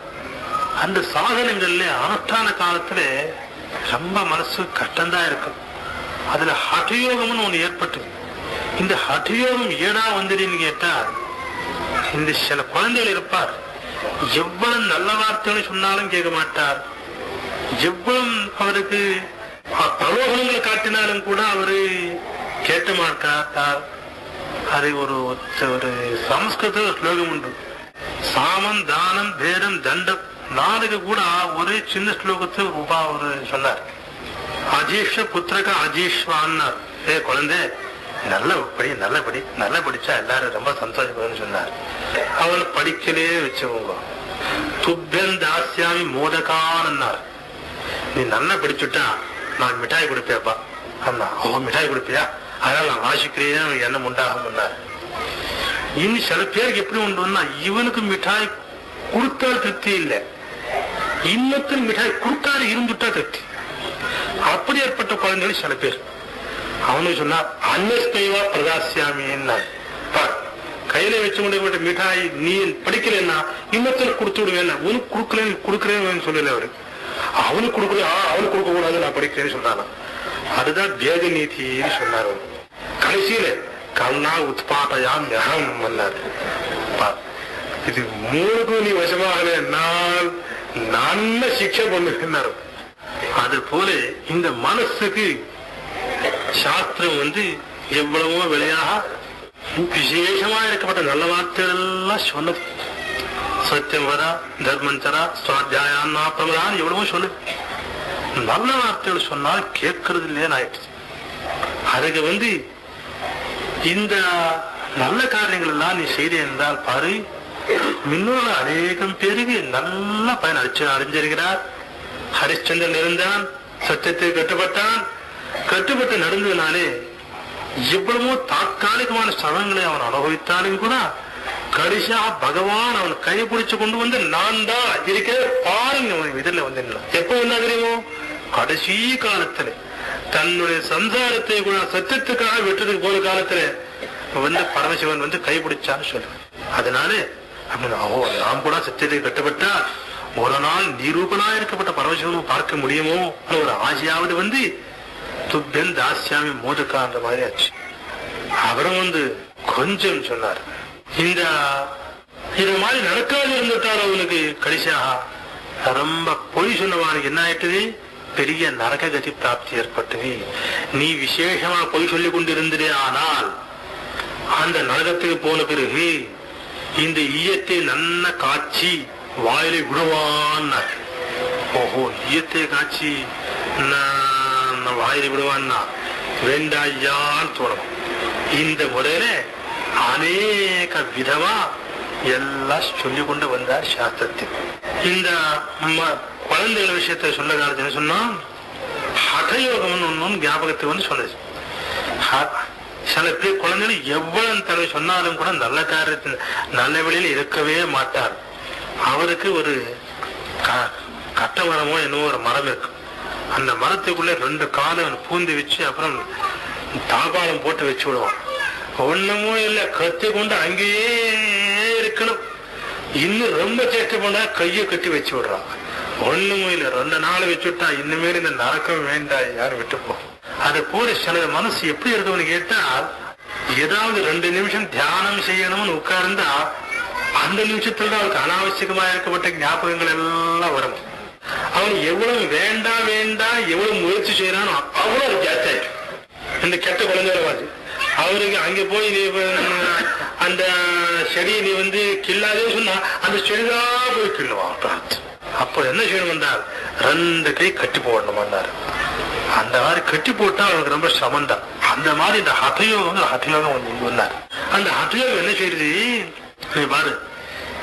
அந்த சாதனங்கள்ல அனுஷ்டான காலத்துல ரொம்ப மனசு கஷ்டம்தான் இருக்கும். அதுல ஹಠயோகம்னு ஒண்ணு ஏற்பட்டு இந்த ஹಠயோகம் ஏடா வந்துடுன்னு கேட்டா இந்த சில குழந்தைகள் இருப்பார், எவ்வளவு நல்ல வார்த்தைகள் சொன்னாலும் கேட்க மாட்டார், எவ்வளவு அவருக்கு பிரலோகங்களை காட்டினாலும் கூட அவரு கேட்க மாட்டார். அது ஒரு சமஸ்கிருத ஸ்லோகம் உண்டு, சாமம் தானம் பேரம் தண்டம் 4 கூட ஒரே சின்ன ஸ்லோகத்தை ஒரு சொன்னார். அஜீஷ புத்திரக அஜீஷ்வான்னார். குழந்தை நல்லா படிச்சா எல்லாரும் ரொம்ப சந்தோஷப்படுன்னு சொன்னார். அவனை படிக்கலே வச்சுக்கோங்க. துப்பியன் தாசியாமி மோதகான்னார். நீ நல்லா படிச்சுட்டா நான் மிட்டாய் கொடுப்பேப்பா அண்ணா. மிட்டாய் கொடுப்பியா, அதனால நான் வாசிக்கிறேன் எண்ணம் உண்டாகும். இன்னும் சில பேருக்கு எப்படி உண்டுன்னா இவனுக்கு மிட்டாய் கொடுத்தால் திருப்தி இல்லை, இன்னொருத்தர் மிட்டாய் கொடுத்தாரு இருந்துட்டா திருப்தி. அப்படி ஏற்பட்ட குழந்தைகள் சில பேர். அவனுக்கு சொன்னா அன்னஸ்தைவா பிரதாசியாமின்னா, கையில வச்சு கொண்டு மிட்டாய் நீ படிக்கலன்னா இன்னொருத்தர் கொடுத்து விடுவேன், உனக்கு கொடுக்குறேன்னு சொல்லல அவரு. அவனுக்கு கொடுக்குறேன், அவனுக்கு கொடுக்க கூடாது, நான் படிக்கிறேன்னு சொன்னானா. அதுதான் வேத நீதினு சொன்னார். கடைசியில கண்ணா உத்பாட்டையா மெகம் வந்தார். இது மூணுக்கும் நீ வசமாகலன்னா நல்ல சிக்ஷை பண்ணுனார். அது போல இந்த மனசுக்கு சாஸ்திரம் எவ்வளவோ விலையாக விசேஷமா இருக்கப்பட்ட நல்ல வார்த்தைகள் எல்லாம் சொன்னது. சத்தியம் வரா, தர்மம் தரா, சுவாத்தியாயான் பிரமதான் எவ்வளவோ சொல்லு. நல்ல வார்த்தைகள் சொன்னால் கேட்கறது இல்லைன்னு ஆயிடுச்சு. அதுக்கு இந்த நல்ல காரியங்கள் எல்லாம் நீ செய்த என்றால் பாரு, முன்னோட அநேகம் பேருக்கு நல்ல பயன் அடைஞ்சிருக்கிறார். ஹரிச்சந்திரன் இருந்தான், சத்தியத்தை கட்டுப்பட்டு நடந்ததுனாலே எவ்வளவோ தாற்காலிகமான சமயங்களை அவன் அனுபவித்தாலும் கூட கடைசியா பகவான் அவன் கைப்பிடிச்சு கொண்டு நான் தான் இருக்க பாருங்க இதுல எப்ப வந்தா தெரியுமோ, கடைசி காலத்துல தன்னுடைய சம்சாரத்தை கூட சத்தியத்துக்காக வெற்றதுக்கு போன காலத்துல பரமசிவன் கைப்பிடிச்சான்னு சொல்லுவேன். அதனால நாம் கூட சத்தியத்தை கட்டுப்பட்டா ஒரு நாள் நிரூபனா இருக்கப்பட்ட பரமசிவனும் பார்க்க முடியுமோ ஒரு ஆசையாவது துப்பன் தாசியாமி மோதுக்கான்ற மாதிரி ஆச்சு. அவரும் கொஞ்சம் சொன்னார், இந்த மாதிரி நடக்காது இருந்துட்டார். அவனுக்கு கடைசியாக ரொம்ப பொய் சொன்னவானுக்கு என்ன ஆயிட்டது, பெரிய நரக கதி பிராப்தி ஏற்பட்டது. நீ விசேஷமா பொய் சொல்லிக் கொண்டிருந்ததே, ஆனால் அந்த நரகத்துக்கு போன பிறகு இந்த ஈயத்தை நன்ன காய்ச்சி வாயிலை விடுவான்னா, ஓஹோ ஈயத்தை காய்ச்சி வாயிலை விடுவான்னா வேண்டாயான்னு தோணும். இந்த முறையில அநேக விதமா எல்லாம் சொல்லி கொண்டு வந்தார் சாஸ்திரத்தில். இந்த குழந்தைகள் விஷயத்தை சொல்ல காலத்துல சொன்னா ஹடயோகம் ஒன்னும் ஞாபகத்துக்கு சொன்னது. சில பேர் குழந்தைகள் எவ்வளவு தடவை சொன்னாலும் கூட நல்ல காரியத்தில் நல்ல வழியில் இருக்கவே மாட்டார். அவருக்கு ஒரு கட்ட மரமோ என்னவோ ஒரு மரம் இருக்கு. அந்த மரத்துக்குள்ள 2 காலம் பூந்து வச்சு அப்புறம் தாபாலம் போட்டு வச்சு விடுவான். ஒண்ணுமோ இல்ல, கத்தி கொண்டு அங்கேயே இருக்கணும். இன்னும் ரொம்ப சேஷ்டை பண்ணா கையை கட்டி வச்சு விடுறான். ஒண்ணுமோ இல்ல, 2 நாள் வச்சு விட்டா இன்னுமேல இந்த நரக்கம் வேண்டாம், யாரும் விட்டுப்போம். அது போல சில மனசு எப்படி இருக்கும்னு கேட்டா, ஏதாவது 2 நிமிஷம் தியானம் செய்யணும்னு உட்கார்ந்தா அந்த நிமிஷத்துல தான் அவருக்கு அனாவசியமா இருக்கப்பட்ட ஞாபகங்கள் எல்லாம் வரும். அவன் எவ்வளவு வேண்டாம் எவ்வளவு முயற்சி செய்யறானோ அவ்வளவு அது ஜாஸ்தி ஆயிடும். இந்த கெட்ட குழந்தைகள் அவருக்கு அங்க போய் நீ அந்த செடியை நீ கில்லாதே சொன்னா அந்த செடிதான் போய் கிள்ளுவான். அப்போ என்ன செய்யணும் என்றால் 2 கை கட்டி போடணும்னாரு. அந்த மாதிரி கட்டி போட்டா அவனுக்கு ரொம்ப சமந்தான். அந்த மாதிரி இந்த ஹதயோகம் வந்தார். அந்த ஹதயோகம் என்ன செய்யுது நீ பாரு,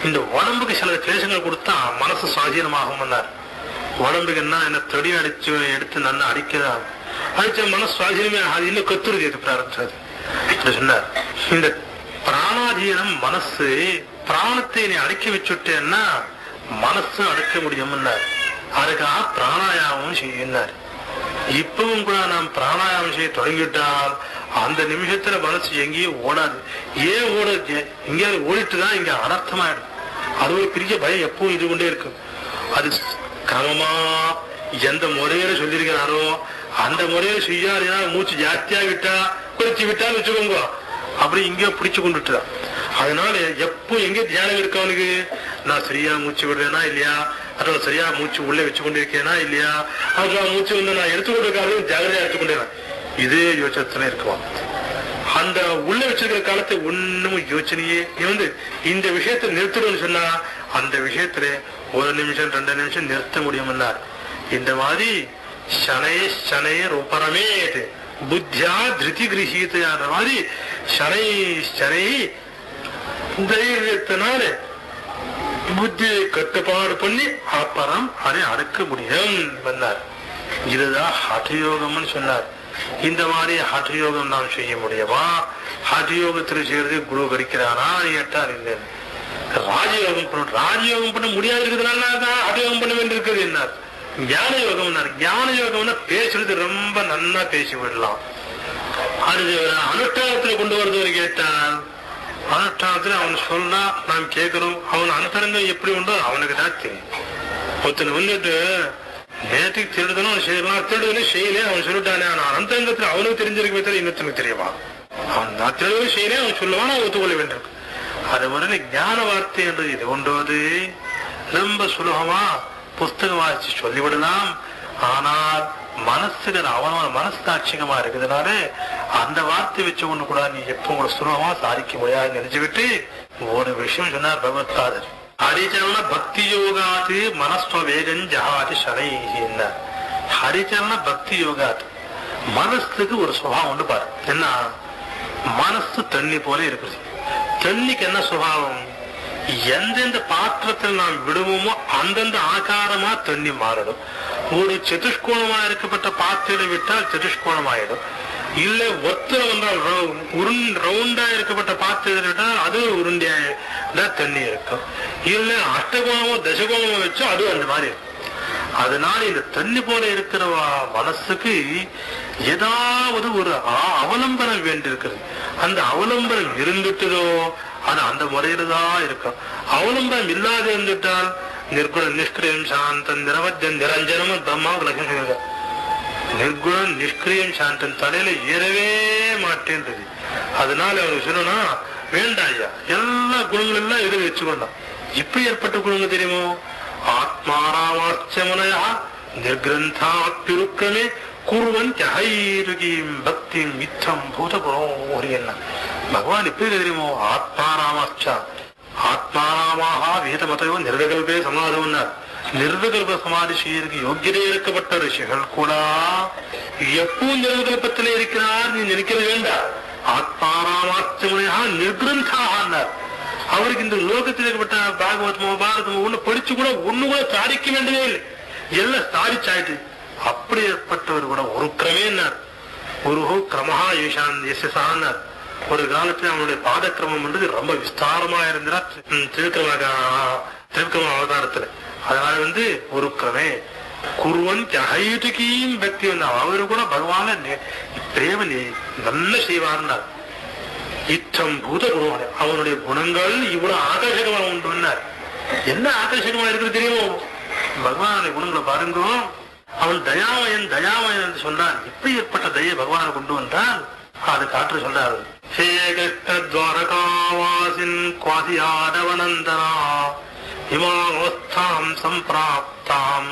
இந்த உடம்புக்கு சில கிளேசங்கள் கொடுத்தா மனசு சுவாதீனமாகும். உடம்புக்கு என்ன தடி அடிச்சு எடுத்து நல்லா அடிக்கிறான், அடிச்ச மனசு சுவாதீனமே அது இன்னும் கத்துறது எது பிராரப்தம் சொன்னார். இந்த பிராணாதீனம் மனசு பிராணத்தை நீ அடக்கி வச்சுட்டேன்னா மனசு அடக்க முடியும்னார். அதுக்காக பிராணாயாமம் செய்யினார். இப்பவும் கூட நாம் பிராணாயாமம் செய்ய தொடங்கிட்டால் அந்த நிமிஷத்துல மனசு எங்கேயும் ஓடாது. ஏன் ஓடுது, எங்கேயாவது ஓடிட்டுதான் இங்க அனர்த்தமாயிடும். அது ஒரு பெரிய பயம் எப்பவும் இது கொண்டே இருக்கும். அது கிரமமா எந்த முறையில சொல்லியிருக்கிறாரோ அந்த முறையில செய்யாதுன்னா மூச்சு ஜாஸ்தியா விட்டா குறிச்சு விட்டான்னு வச்சுக்கோங்க, அப்படி இங்கே பிடிச்சு கொண்டுட்டுதான். அதனால எப்போ எங்க தியானம் இருக்கவனுக்கு நான் சரியா மூச்சு விடுறேனா இல்லையா, அதோட சரியா மூச்சு உள்ள வச்சு கொண்டு இருக்கேனா இல்லையா, அதோட மூச்சு நான் எடுத்துக்கொண்டிருக்காரு ஜாகிரதையா எடுத்துக்கொண்டேன், இதே யோசனை இருக்குவான். அந்த உள்ள வச்சிருக்கிற காலத்தை ஒண்ணும் யோசனையே இந்த விஷயத்தை நிறுத்தணும்னு சொன்னா அந்த விஷயத்துல 1 நிமிஷம் 2 நிமிஷம் நிறுத்த முடியும்னார். இந்த மாதிரி சனைய சனைய ரூபரமே புத்தியா திருதி கிரகித்த மாதிரி சனை சனை தைரியத்தினால புத்தியை கட்டுப்பாடு பண்ணி அப்புறம் அதை அடக்க முடியும் வந்தார். இதுதான் ஹடயோகம்னு சொன்னார். இந்த மாதிரி ஹடயோகம் நாம் செய்ய முடியுமா, ஹடயோகத்தில் செய்யறது குரு கடிக்கிறானா கேட்டார். இல்லை, ராஜயோகம் பண்ண முடியாது இருக்கிறதுனால ஹடயோகம் பண்ண வேண்டியிருக்கிறது. என்ன ஞான யோகம். ஞான யோகம்னா பேசுறது ரொம்ப நன்னா பேசி விடலாம். அது அனுஷ்டானத்துல கொண்டு வருவது கேட்டால் அனுஷ்டானத்துல அவன் சொன்னா நாம் கேட்கிறோம். அவன் அனுசரங்கம் எப்படி உண்டோ அவனுக்கு தான் தெரியும். ஒருத்தன் வந்துட்டு நேற்றுக்கு திருடுதனும் செய்யலாம், திருடுதலும் செய்யலே அவன் சொல்லிட்டானே. ஆனா அந்தரங்கத்துல அவனுக்கு தெரிஞ்சிருக்க தவிர இன்னொருத்தனுக்கு தெரியுமா? அவன் நான் திருடுதலும் செய்யலே அவன் சொல்லுவான், அவன் ஒத்துக்கொள்ள வேண்டும். அது மாதிரி ஞான வார்த்தை என்று இது கொண்டுவது ரொம்ப சுலபமா புஸ்தகம் வாசிச்சு சொல்லிவிடலாம். ஆனால் மனசுக்கு அவனோட மனசாட்சியமா இருக்குதுனால அந்த வார்த்தை வச்சு கொண்டு கூட நீ எப்ப உங்களை சுலபமா சாதிக்க முடியாது நினைச்சு விட்டு ஒரு விஷயம் சொன்னார் பகவத்பாதர். ஹரிச்சரண பக்தி யோகாது மனஸ்வ வேகம் ஜஹாதி சனை. ஹரிச்சரண பக்தி யோகாது மனசுக்கு ஒரு சுபாவம் உண்டு பாரு. என்ன? மனசு தண்ணி போல இருக்குது. தண்ணிக்கு என்ன சுபாவம்? எந்தெந்த பாத்திரத்தில் நாம் விடுவோமோ அந்தந்த ஆகாரமா தண்ணி மாறிடும். ஒரு சதுஷ்கோணமா இருக்கப்பட்ட பாத்திரம் விட்டால் சதுஷ்கோணமாயிடும். இல்ல ஒத்தனை வந்தால் ரவுண்டா இருக்கப்பட்ட பாத்திரத்தில் விட்டால் அது உருண்டையா தண்ணி இருக்கும். இல்ல அஷ்டகோணமோ தசகோணமோ வச்சோ அது அந்த மாதிரி இருக்கும். அதனால இந்த தண்ணி போல இருக்கிற மனசுக்கு ஏதாவது ஒரு அவலம்பனம் வேண்டியிருக்கிறது. அந்த அவலம்பனம் இருந்துட்டதோ அது அந்த முறையில தான் இருக்கும். அவலம்பனம் இல்லாத இருந்துட்டால் நிர்குணம் நிஷ்கிரியம் சாந்தம் நிரவத்தியம் நிரஞ்சனமும் பிரம்மாவுக்கு லட்சம். நிர்குணம் நிஷ்கிரியம் சாந்தம் தலையில ஏறவே மாட்டேன்றது. அதனால அவனுக்கு சொல்லணும்னா வேண்டாம் ஐயா, எல்லா குணங்கள் எல்லாம் இதில் வச்சுக்கொண்டான். இப்படி ஏற்பட்ட குணங்கள் தெரியுமோ? ஆத்மாராமாச்சமனயா நிர்கிரந்தாப்பிருக்கமே குருவன் பக்தி மித்தம் பூத குணம். என்ன பகவான் எப்படி தெரியுமோ? ஆத்மாராமாச்சா ஆத்மாராமாக வேதமதையோ நிர்விகல்பே சமாதம். நிர்விகல்ப சமாதி செய்யறதுக்கு யோகியதை இருக்கப்பட்ட ரிஷிகள் கூட எப்பவும் நிர்விகல்பத்திலே இருக்கிறார் நீ நினைக்கிற வேண்டாம். ஆத்மாராமாச்சமனையா நிர்கிரந்தாக அவருக்கு இந்த லோகத்தில் ஏற்பட்ட பாகவதமோ பாரதமோ ஒண்ணு படிச்சு கூட ஒண்ணு கூட சாதிக்க வேண்டியதே இல்லை, எல்லாம் சாதிச்சாயிட்டு. அப்படி ஏற்பட்டவர் கூட ஒரு கிரமேன்னார். ஒரு கிரமஹா ஈசான் எஸ்எஸ்ஆர். ஒரு காலத்துல அவனுடைய பாதக்கிரமம் என்றது ரொம்ப விஸ்தாரமா இருந்தா திருவிக்கிரம அவதாரத்துல. அதனால ஒரு கிரமே குருவன் ஜஹையுதிகியும் பக்தி வந்தார். அவரு கூட பகவான பிரேம நல்ல செய்வார்னார். இத்தம் பூத குணம் அவனுடைய குணங்கள் இவ்வளவு ஆகர்ஷகமா உண்டு. என்ன ஆகர்ஷகமா இருக்குது தெரியுமோ? பகவானுடைய குணங்களை பாருங்க. அவன் தயாமயன் தயாமயன் என்று சொன்னான். எப்படி ஏற்பட்ட தயை பகவானை கொண்டு வந்தால் அது காற்று சொல்றாரு. ஹே கிருஷ்ண துவாரகாவாசின் குவாதியாதவனந்தனா இமாவஸ்தாம் சம்பிராப்தாம்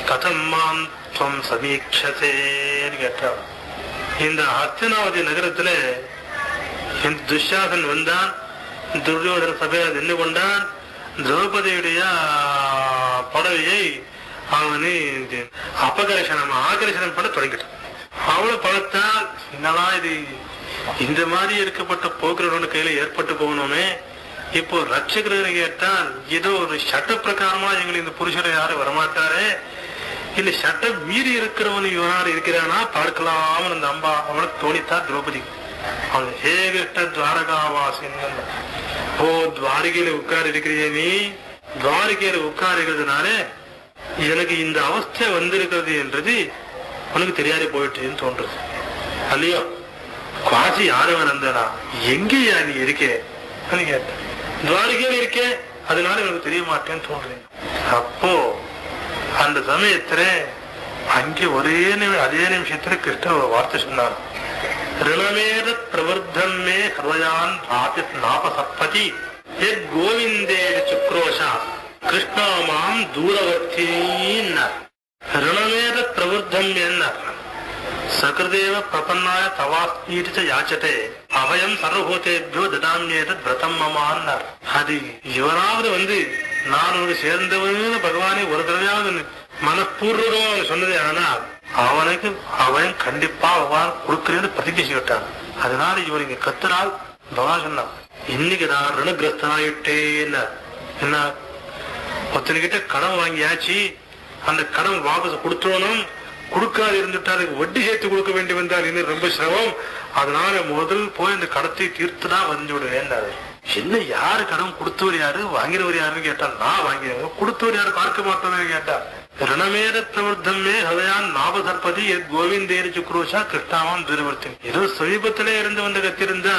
கதம் மாம் துவம் சமீட்சசேன்னு கேட்டார். இந்த ஹஸ்தினாவதி நகரத்துல துஷாசன் வந்தான். துரியோதன சபையை நின்று கொண்டான். திரௌபதியுடைய புடவையை அவனு ஆகர்ஷணம் பண்ண தொடங்கிட்டான். அவளை பார்த்தால் என்னடா இது, இந்த மாதிரி இருக்கப்பட்ட போக்குறவனோட கையில ஏற்பட்டு போகணுமே. இப்போ ரட்சகர்கள் கேட்டால் ஏதோ ஒரு சட்ட பிரகாரமா எங்களுக்கு இந்த புருஷரை யாரும் வரமாட்டாரே, இல்ல சட்டம் மீறி இருக்கிறவன் யாரு இருக்கிறானா பார்க்கலாம். அந்த அம்பா அவனுக்கு தோணித்தா திரௌபதி. அவன் ஹே கிருஷ்ண துவாரகாவாசின். ஓ துவாரிகையில உட்கார் இருக்கிறீங்க நீ, துவாரிகையில உட்காருக்கிறதுனால எனக்கு இந்த அவஸ்தை வந்திருக்கிறது என்றது உனக்கு தெரியாதே போயிட்டுன்னு தோன்றது அல்லையோ? குவாசி யாரும் வந்தா எங்கேயா நீ இருக்கே கேட்ட. துவாரிகையில இருக்கே, அதனால எனக்கு தெரிய மாட்டேன்னு தோன்றேன். அப்போ அந்த சமயத்துல அங்கே அதே நிமிஷத்துல கிருஷ்ணன் ஒரு வார்த்தை சொன்னார். ரிணமேத பிரவர்த்தம் மே ஹிருதயான் நாபசப்பதி எத் கோவிந்தே சுக்ரோஷா கிருஷ்ணாமாம் தூரவர்த்தினார். ரிணமேத பிரவர்த்தம் என்ன சகிருதேவ பிரபன்னாய தவாஸ்மீரிச்ச யாச்சதே அபயம் சர்வபூதேபியோ ததாமியேதத் விரதம் மமான்னார். அது இவராவது நான் ஒரு சேர்ந்தவன்னு பகவானே ஒரு தடவையாவது மனப்பூர்வமாக சொன்னதே. ஆனால் அவனுக்கு அவன் கண்டிப்பா பகவான் கொடுக்கிறேன்னு பிரதிஜை செய்விட்டான். அதனால இவர் இங்க கத்துறால் பகவான் சொன்னான், இன்னைக்கு நான் ரிணகிரஸ்தனாயிட்டேன்னு. என்ன, ஒருத்தனுக்கிட்ட கடன் வாங்கியாச்சு, அந்த கடன் வாபஸ் கொடுத்தோனும் கொடுக்காது இருந்துட்டா அதுக்கு வட்டி சேர்த்து கொடுக்க வேண்டி வந்தால் இன்னும் ரொம்ப சிரமம். அதனால முதல் போய் அந்த கடத்தை தீர்த்துதான் வந்து விட வேண்டாது. என்ன யாரு கடன் கொடுத்தவர் யாரு வாங்கிறவர் யாருன்னு கேட்டா நான் வாங்கிறவங்க, கொடுத்தவர் யாரு பார்க்க மாட்டோம்னு கேட்டா ಋಣಮೇಧ பிரவர்த்தமே ஹதயான் நாபசற்பதி கோவிந்தேரி சுக்ரோஷா கிருஷ்ணாவான் துரவர்த்தி. ஏதோ சமீபத்திலே இருந்து வந்து கத்திருந்தா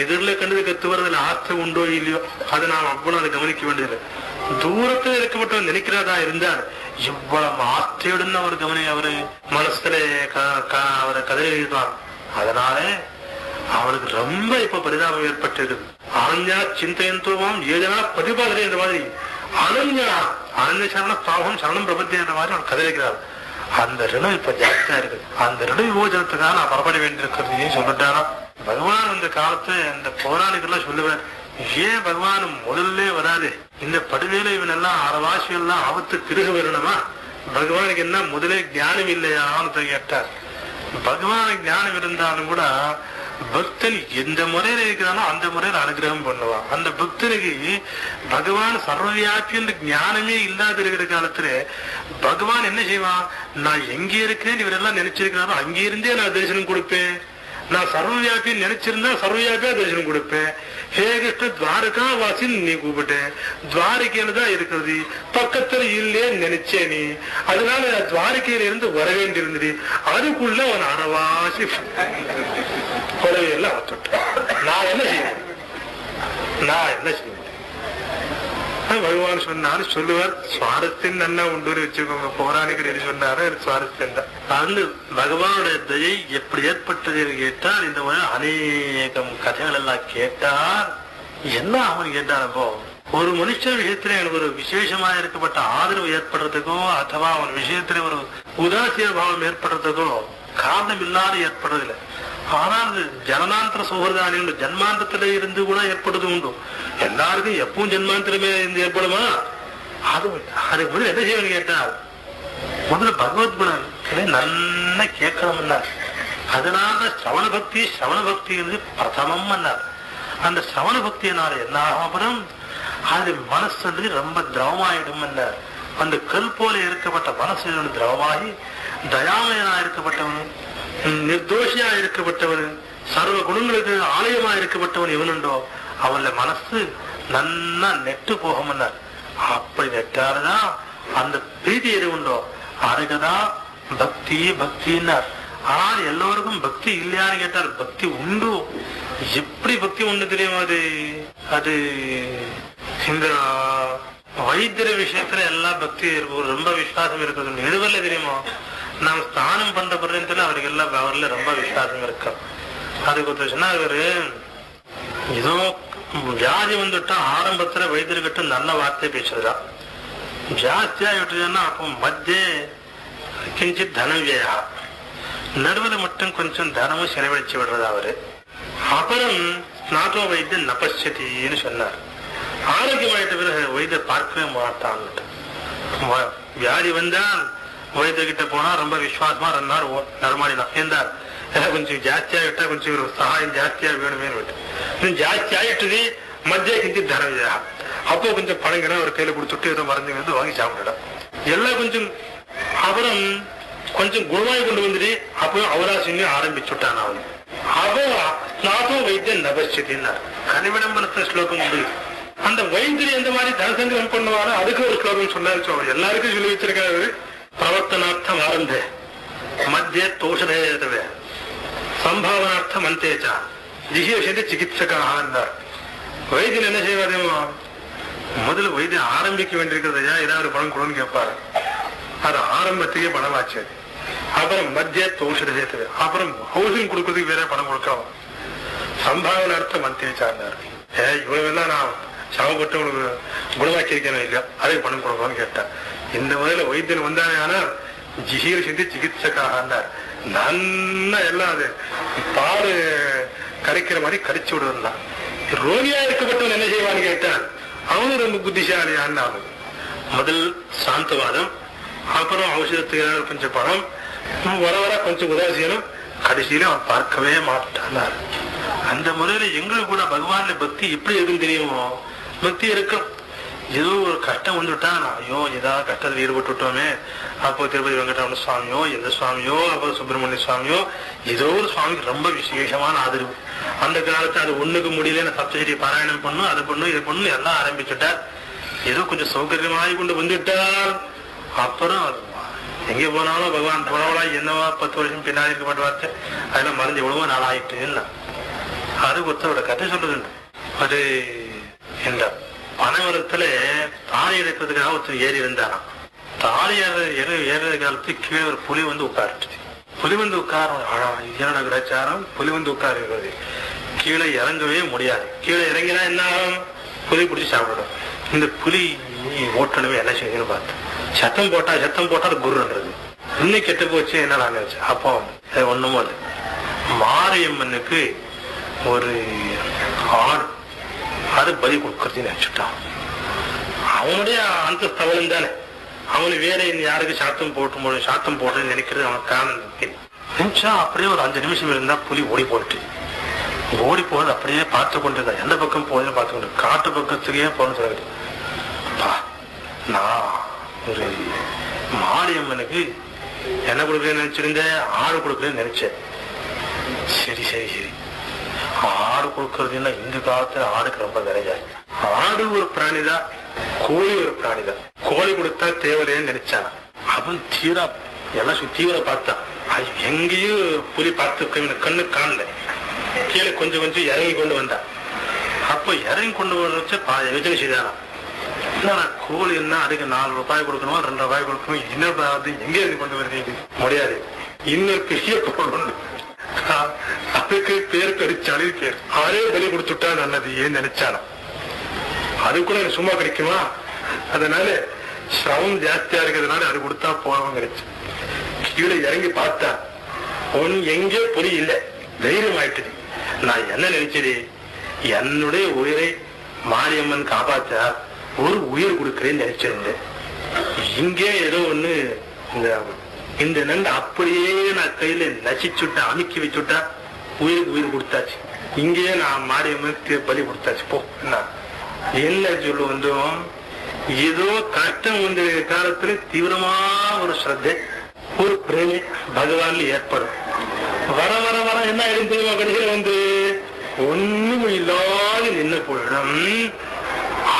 எதிரில கண்டது கத்து வரதுல ஆஸ்தை உண்டோ இல்லையோ அதை நாம் அவ்வளவு அதை கவனிக்க வேண்டியதில்லை. தூரத்தில் இருக்கப்பட்டவன் நினைக்கிறதா இருந்தால் இவ்வளவு ஆஸ்தையுடன் அவர் அவரு மனசுல அவரை கதறி எழுதுவான். அதனால அவளுக்கு ரொம்ப இப்ப பரிதாபம் ஏற்பட்டிருக்கு. அனன்யா சிந்தையந்துவம் ஏதனா பிரதிபாதனை என்ற மாதிரி அனன்யா அனன்ய சரணம் பாவம் சரணம் பிரபத்தி என்ற மாதிரி அவள் கதறிக்கிறாள். அந்த ரிடம் இப்ப ஜாஸ்தியா இருக்கு. அந்த ரிட விமோசனத்துக்காக நான் புறப்பட வேண்டியிருக்கிறது சொல்லிட்டாரா பகவான். அந்த காலத்துல இந்த பௌராணிகெல்லாம் சொல்லுவார், ஏன் பகவான் முதல்ல வராது, இந்த படுவேலை இவனெல்லாம் அறவாசி எல்லாம் ஆபத்து திருக வரணுமா, பகவானுக்கு என்ன முதலே ஞானம் இல்லையான்னு கேட்டார். பகவானுக்கு ஞானம் இருந்தாலும் கூட பக்தன் எந்த முறையில இருக்கிறானோ அந்த முறையில அனுகிரகம் பண்ணுவான். அந்த பக்தனுக்கு பகவான் சர்வவியாபி என்ற ஞானமே இல்லாத இருக்கிற காலத்துல பகவான் என்ன செய்வான், நான் எங்க இருக்கேன் இவரெல்லாம் நினைச்சிருக்கிறாரோ அங்கே இருந்தே நான் தரிசனம் கொடுப்பேன். நான் சர்வவியாபின்னு நினைச்சிருந்தா சர்வவியாபியா தரிசனம் கொடுப்பேன். ஹே கிருஷ்ண துவாரகா வாசின்னு நீ கூப்பிட்டேன், துவாரகையில தான் இருக்கிறது, பக்கத்துல இல்லையேன்னு நினைச்சே நீ, அதனால துவாரகையில இருந்து வர வேண்டி இருந்தது, அதுக்குள்ள அவன் அறவாசி கொலையெல்லாம் தொட்டான். நான் என்ன செய்வேன், நான் என்ன செய்வேன். பகவான் சொன்னாலும் சொல்லுவார், சுவாரஸ்யம் நல்லா உண்டு வச்சுக்கோங்க. பௌராணிகர் சொன்னாரு சுவாரஸ்யம் தான். அது பகவானுடைய தயை எப்படி ஏற்பட்டது கேட்டால் இந்த மாதிரி அநேகம் கதைகள் எல்லாம் கேட்டார். என்ன அவன் கேட்டானப்போ ஒரு மனுஷன் விஷயத்துல எனக்கு ஒரு விசேஷமா இருக்கப்பட்ட ஆதரவு ஏற்படுறதுக்கோ அथवा அவன் விஷயத்துல ஒரு உதாசீன பாவம் ஏற்படுறதுக்கோ காரணம் இல்லாத ஏற்படுறதில்லை. ஆனால் ஜனநாந்திர சௌஹர்தானி ஜன்மாந்தத்தில இருந்து கூட ஏற்படுறது உண்டு. எல்லாருக்கும் எப்பவும் ஜன்மாந்திரமே இருந்து ஏற்படுமா, அதுக்கு முதல்ல என்ன செய்யணும் கேட்டால் முதல்ல பகவத் குணம் நல்லா கேட்கணும். அதனால சிரவண பக்தி என்று பிரதமம் என்னார். அந்த சிரவண பக்தியினால என்ன ஆகும், அது மனசு ரொம்ப திரவமாயிடும் என்னார். அந்த கல் போல இருக்கப்பட்ட மனசு திரவமாகி தயாமயனா இருக்கப்பட்டவன், நிர்தோஷியா இருக்கப்பட்டவன், சர்வ குணங்களுக்கு ஆலயமா இருக்கப்பட்டவன் எவனுண்டோ அவன்ல மனசு நன்னா நெட்டு போகும்னார். அப்படி நெட்டாருதான் அந்த பிரீதி எது உண்டோ அதுக்குதான் பக்தின்னார். ஆனால் எல்லோருக்கும் பக்தி இல்லையான்னு கேட்டால் பக்தி உண்டு. எப்படி பக்தி உண்டு தெரியுமா, அது இந்த வைத்திய விஷயத்துல எல்லா பக்தி ரொம்ப விசுவாசம் இருக்குது. எழுவல்ல தெரியுமா, நாம் ஸ்நானம் பண்ற பர்யத்துல அவருக்கு எல்லாம் அவர்ல ரொம்ப விசுவாசம் இருக்கு. அதுக்கு ஒருத்தர் சொன்னா, இவரு ஏதோ வியாதி வந்துட்டா ஆரம்பத்துல வைத்தியர்கிட்ட நல்ல வார்த்தை பேசுறதுதான், ஜாஸ்தியா விட்டுதுன்னா அப்போ மத்திய கிஞ்சித் தனம் வியா, நடுவில் மட்டும் கொஞ்சம் தனமும் செலவழிச்சு விடுறது அவரு. அப்புறம் ஸ்நாதோ வைத்தியம் நபஸ்யத்தின்னு சொன்னார். ஆரோக்கியமாயிட்ட பிறகு வைத்தியர் பார்க்கவே மாட்டான். வியாதி வந்தால் வைத்தியர்கிட்ட போனா ரொம்ப விசுவாசமா 2 நாள் நரமாடிதான் இருந்தார். கொஞ்சம் ஜாஸ்தியா விட்டா கொஞ்சம் ஒரு சகாயம் ஜாஸ்தியா வேணுமே விட்டு ஜாஸ்தி ஆயிட்டுது மத்திய கிஞ்சி தரவியா, அப்போ கொஞ்சம் பழங்கினா ஒரு கையில கொடுத்துட்டு ஏதோ மருந்து வந்து வாங்கி சாப்பிடலாம் எல்லாம் கொஞ்சம். அப்புறம் கொஞ்சம் குணமாய் கொண்டு வந்துட்டு அப்போ அவராசிங்க ஆரம்பிச்சுட்டான். அவன் அப்போ ஸ்நாதோ வைத்தியம் நபஸ்யத்தின்னார். கனிவிடம்பரத்த ஸ்லோகம் உண்டு. அந்த வைத்தியம் எந்த மாதிரி தனசங்கிரம் பண்ணுவாரோ அதுக்கு ஒரு ஸ்லோகம் சொன்னாரு. எல்லாருக்கும் சொல்லி வச்சிருக்காரு. பிரவர்த்தனார்த்தம் ஆரம்பே மத்திய தோஷதே சம்பாவனார்த்தம் அந்தேச்சா ஜிஹியசதி சிகிச்சைக்காக. வைத்தியன் என்ன செய்வாதேமா, முதல்ல வைத்தியம் ஆரம்பிக்க வேண்டியிருக்கிறதையா ஏதாவது பணம் கொடுன்னு கேட்பாரு. அது ஆரம்பத்துக்கே பணமாச்சு. அப்புறம் மத்திய தோஷதே, அப்புறம் ஹவுசிங் கொடுக்கறதுக்கு வேற பணம் கொடுக்கலாம். சம்பாவனார்த்தம் அந்தேச்சார். இவெல்லாம் நான் சாவப்பட்டு உனக்கு குணமாக்கி இருக்கேன் இல்லையா, அதே பணம் கொடுக்கலாம்னு கேட்டேன். இந்த முறையில வைத்தியன் வந்தானே, ஆனால் ஜிஹீர் செஞ்சு சிகிச்சைக்காக நன்னா எல்லாம் அது பாடு கரைக்கிற மாதிரி கரைச்சு விடுவதுதான். ரோகியா இருக்கப்பட்டவன் என்ன செய்வான்னு கேட்டான், அவனும் ரொம்ப புத்திசாலியான்னு ஆகும். முதல் சாந்தவாதம், அப்புறம் ஔஷதத்துக்கு கொஞ்சம் பணம், வர வர கொஞ்சம் உதாசீனம், கடைசியில அவன் பார்க்கவே மாட்டான். அந்த முறையில எங்களுக்கு கூட பகவான்ல பக்தி எப்படி இருக்குன்னு தெரியுமோ, பக்தி இருக்கும். ஏதோ ஒரு கஷ்டம் வந்துட்டான், ஐயோ ஏதாவது கஷ்டத்தில் ஈடுபட்டுட்டோமே, அப்போ திருப்பதி வெங்கடாம சுவாமியோ எந்த சுவாமியோ அப்போ சுப்பிரமணிய சுவாமியோ ஏதோ ஒரு சுவாமிக்கு ரொம்ப விசேஷமான ஆதரவு. அந்த காலத்துல அது ஒண்ணுக்கு முடியல, சப்தகிரி பாராயணம் பண்ணும், அதை பண்ணும் இது பண்ணும் எல்லாம் ஆரம்பிச்சுட்டார். ஏதோ கொஞ்சம் சௌகரியமாகி கொண்டு வந்துட்டார். அப்புறம் எங்க போனாலும் பகவான் போனவளா என்னவா 10 வருஷம் பின்னாடி இருக்கப்பட்ட வார்த்தை அதெல்லாம் மறைஞ்சு எவ்வளவோ நாள் ஆயிட்டுன்னா அது ஒருத்தரோட கதை சொல்றது. அது இந்த பனைமரத்துல தாலி எடுக்கிறதுக்காக ஒருத்தர் ஏறி இருந்தாராம். தாலி ஏறுற காலத்துக்கு கீழே ஒரு புலி வந்து உட்காருச்சு. புலி வந்து என்னோட கிரச்சாரம் புலி வந்து உட்காருகிறது. கீழே இறங்கவே முடியாது. கீழே இறங்கினா என்ன ஆகும்? புலி பிடிச்சி சாப்பிடும். இந்த புலி ஓட்டணுமே என்ன செய்யுன்னு பார்த்தேன். சத்தம் போட்டா அது குருன்றது. இன்னும் கெட்டு போச்சு என்ன நான் நினைச்சேன். அப்போ ஒண்ணுமோ இல்லை, மாரியம்மனுக்கு ஒரு ஆடு அது பலி கொடுக்கறதுன்னு நினைச்சுட்டான். அவனுடைய அந்த தவளும் தானே, அவனு வேற யாருக்கு சாத்தம் போடுறதுன்னு நினைக்கிறது அவன் காரணம் நினைச்சா. அப்படியே ஒரு 5 நிமிஷம் இருந்தா புலி ஓடி போகுது. அப்படியே பார்த்து கொண்டிருந்தா எந்த பக்கம் போகுதுன்னு பார்த்து கொண்டு காட்டு பக்கத்துக்கே போகணும்னு சொல்லிட்டு நான் ஒரு மாரியம்மனுக்கு என்ன கொடுக்குறேன்னு நினைச்சிருந்தேன், ஆடு கொடுக்குறேன்னு நினைச்சேன். சரி ஆடு கொடுக்கறதுன்னா இந்த காலத்துல ஆடுக்கு ரொம்ப விலையா. ஆடு ஒரு பிராணிதான், கோழி ஒரு பிராணிதான். கோழி கொடுத்தா தேவையில்லைன்னு நினைச்சான். அவன் எல்லாம் சுத்தீவிர பார்த்தான். அது எங்கேயும் புலி பார்த்து கண்ணு காணல. கீழே கொஞ்சம் இறங்கி கொண்டு வந்தான். அப்போ இறங்கி கொண்டு வச்சு யோசனை செய்தானா, கோழின்னா அதுக்கு 4 ரூபாய் கொடுக்கணும், 2 ரூபாய் கொடுக்கணும். இன்னொரு எங்கே இருந்து கொண்டு வருது முடியாது. இன்னொரு பெரிய பொருள் அதுக்கு பேர் கடிச்சாலே பேர் அதே பலி கொடுத்துட்டா நல்லது ஏன்னு நினைச்சானா. அது கூட சும்மா கிடைக்குமா? அதனால சிரமம் ஜாஸ்தியா இருக்கிறதுனால அது கொடுத்தா போனவங்க கிடைச்சு. கீழே இறங்கி பார்த்தா எங்கே புலி இல்லை. தைரியம் ஆயிட்டுது. நான் என்ன நினைச்சது, என்னுடைய உயிரை மாரியம்மன் காப்பாத்தா ஒரு உயிர் கொடுக்கிறேன்னு நினைச்சிருந்தேன். இங்கே ஏதோ ஒண்ணு இந்த நண்டு அப்படியே நான் கையில நசிச்சுட்டா அமுக்கி வச்சுட்டா உயிருக்கு உயிர் கொடுத்தாச்சு. இங்கேயே நான் மாரியம்மனுக்கு பலி கொடுத்தாச்சு. போ என்ன சொல்லு வந்தோம். ஏதோ கஷ்டம் வந்த காலத்துல தீவிரமா ஒரு ஸ்ரத்தை ஒரு பிரேமி பகவான்ல ஏற்படும். வர என்ன தெரியுமா, கடைசியில ஒண்ணும் இல்லாத நின்று போயிடும்.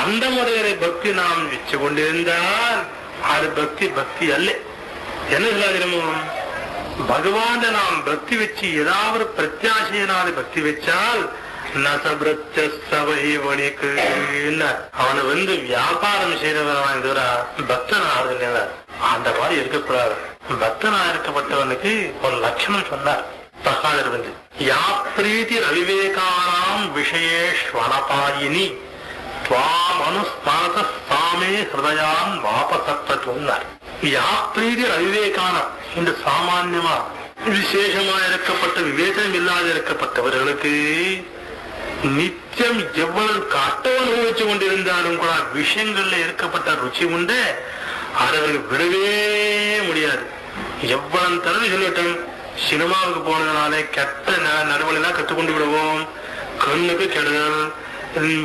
அந்த முறையை பக்தி நாம் வச்சு கொண்டிருந்தால் அது பக்தி அல்ல. என்ன சொல்லாதிரமோ, பகவான் நாம் பக்தி வச்சு ஏதாவது பிரத்யாசையினால பக்தி வச்சால் நசபிரத்யவணிக்கு அவனை வியாபாரம் செய்யறவரா பக்தன் ஆறுதல். அந்த மாதிரி இருக்கக்கூடாது. பக்தனா இருக்கப்பட்டவனுக்கு ஒரு லட்சணம் சொன்னார் பிரகாதர். யா பிரீதி அவிவேகானாம் விஷயேஷ்வனபாயினி துவாமனுஸ்தாமே ஹிருதயான் வாபசத்தோன்னார். யா பிரீதி அவிவேகானம் இந்த சாமான்யமா விசேஷமா இருக்கப்பட்ட விவேகம் இல்லாத இருக்கப்பட்டவர்களுக்கு நித்தியம் எவ்வளவு கஷ்டம் அனுபவிச்சு கொண்டிருந்தாலும் கூட விஷயங்கள்ல இருக்கப்பட்ட ருச்சி உண்டு அவர்களுக்கு விடவே முடியாது. எவ்வளவு தடவை சொல்லட்டும், சினிமாவுக்கு போனதுனாலே கெட்ட நடுவலாம் கற்றுக்கொண்டு விடுவோம். கண்ணுக்கு கெடுதல்.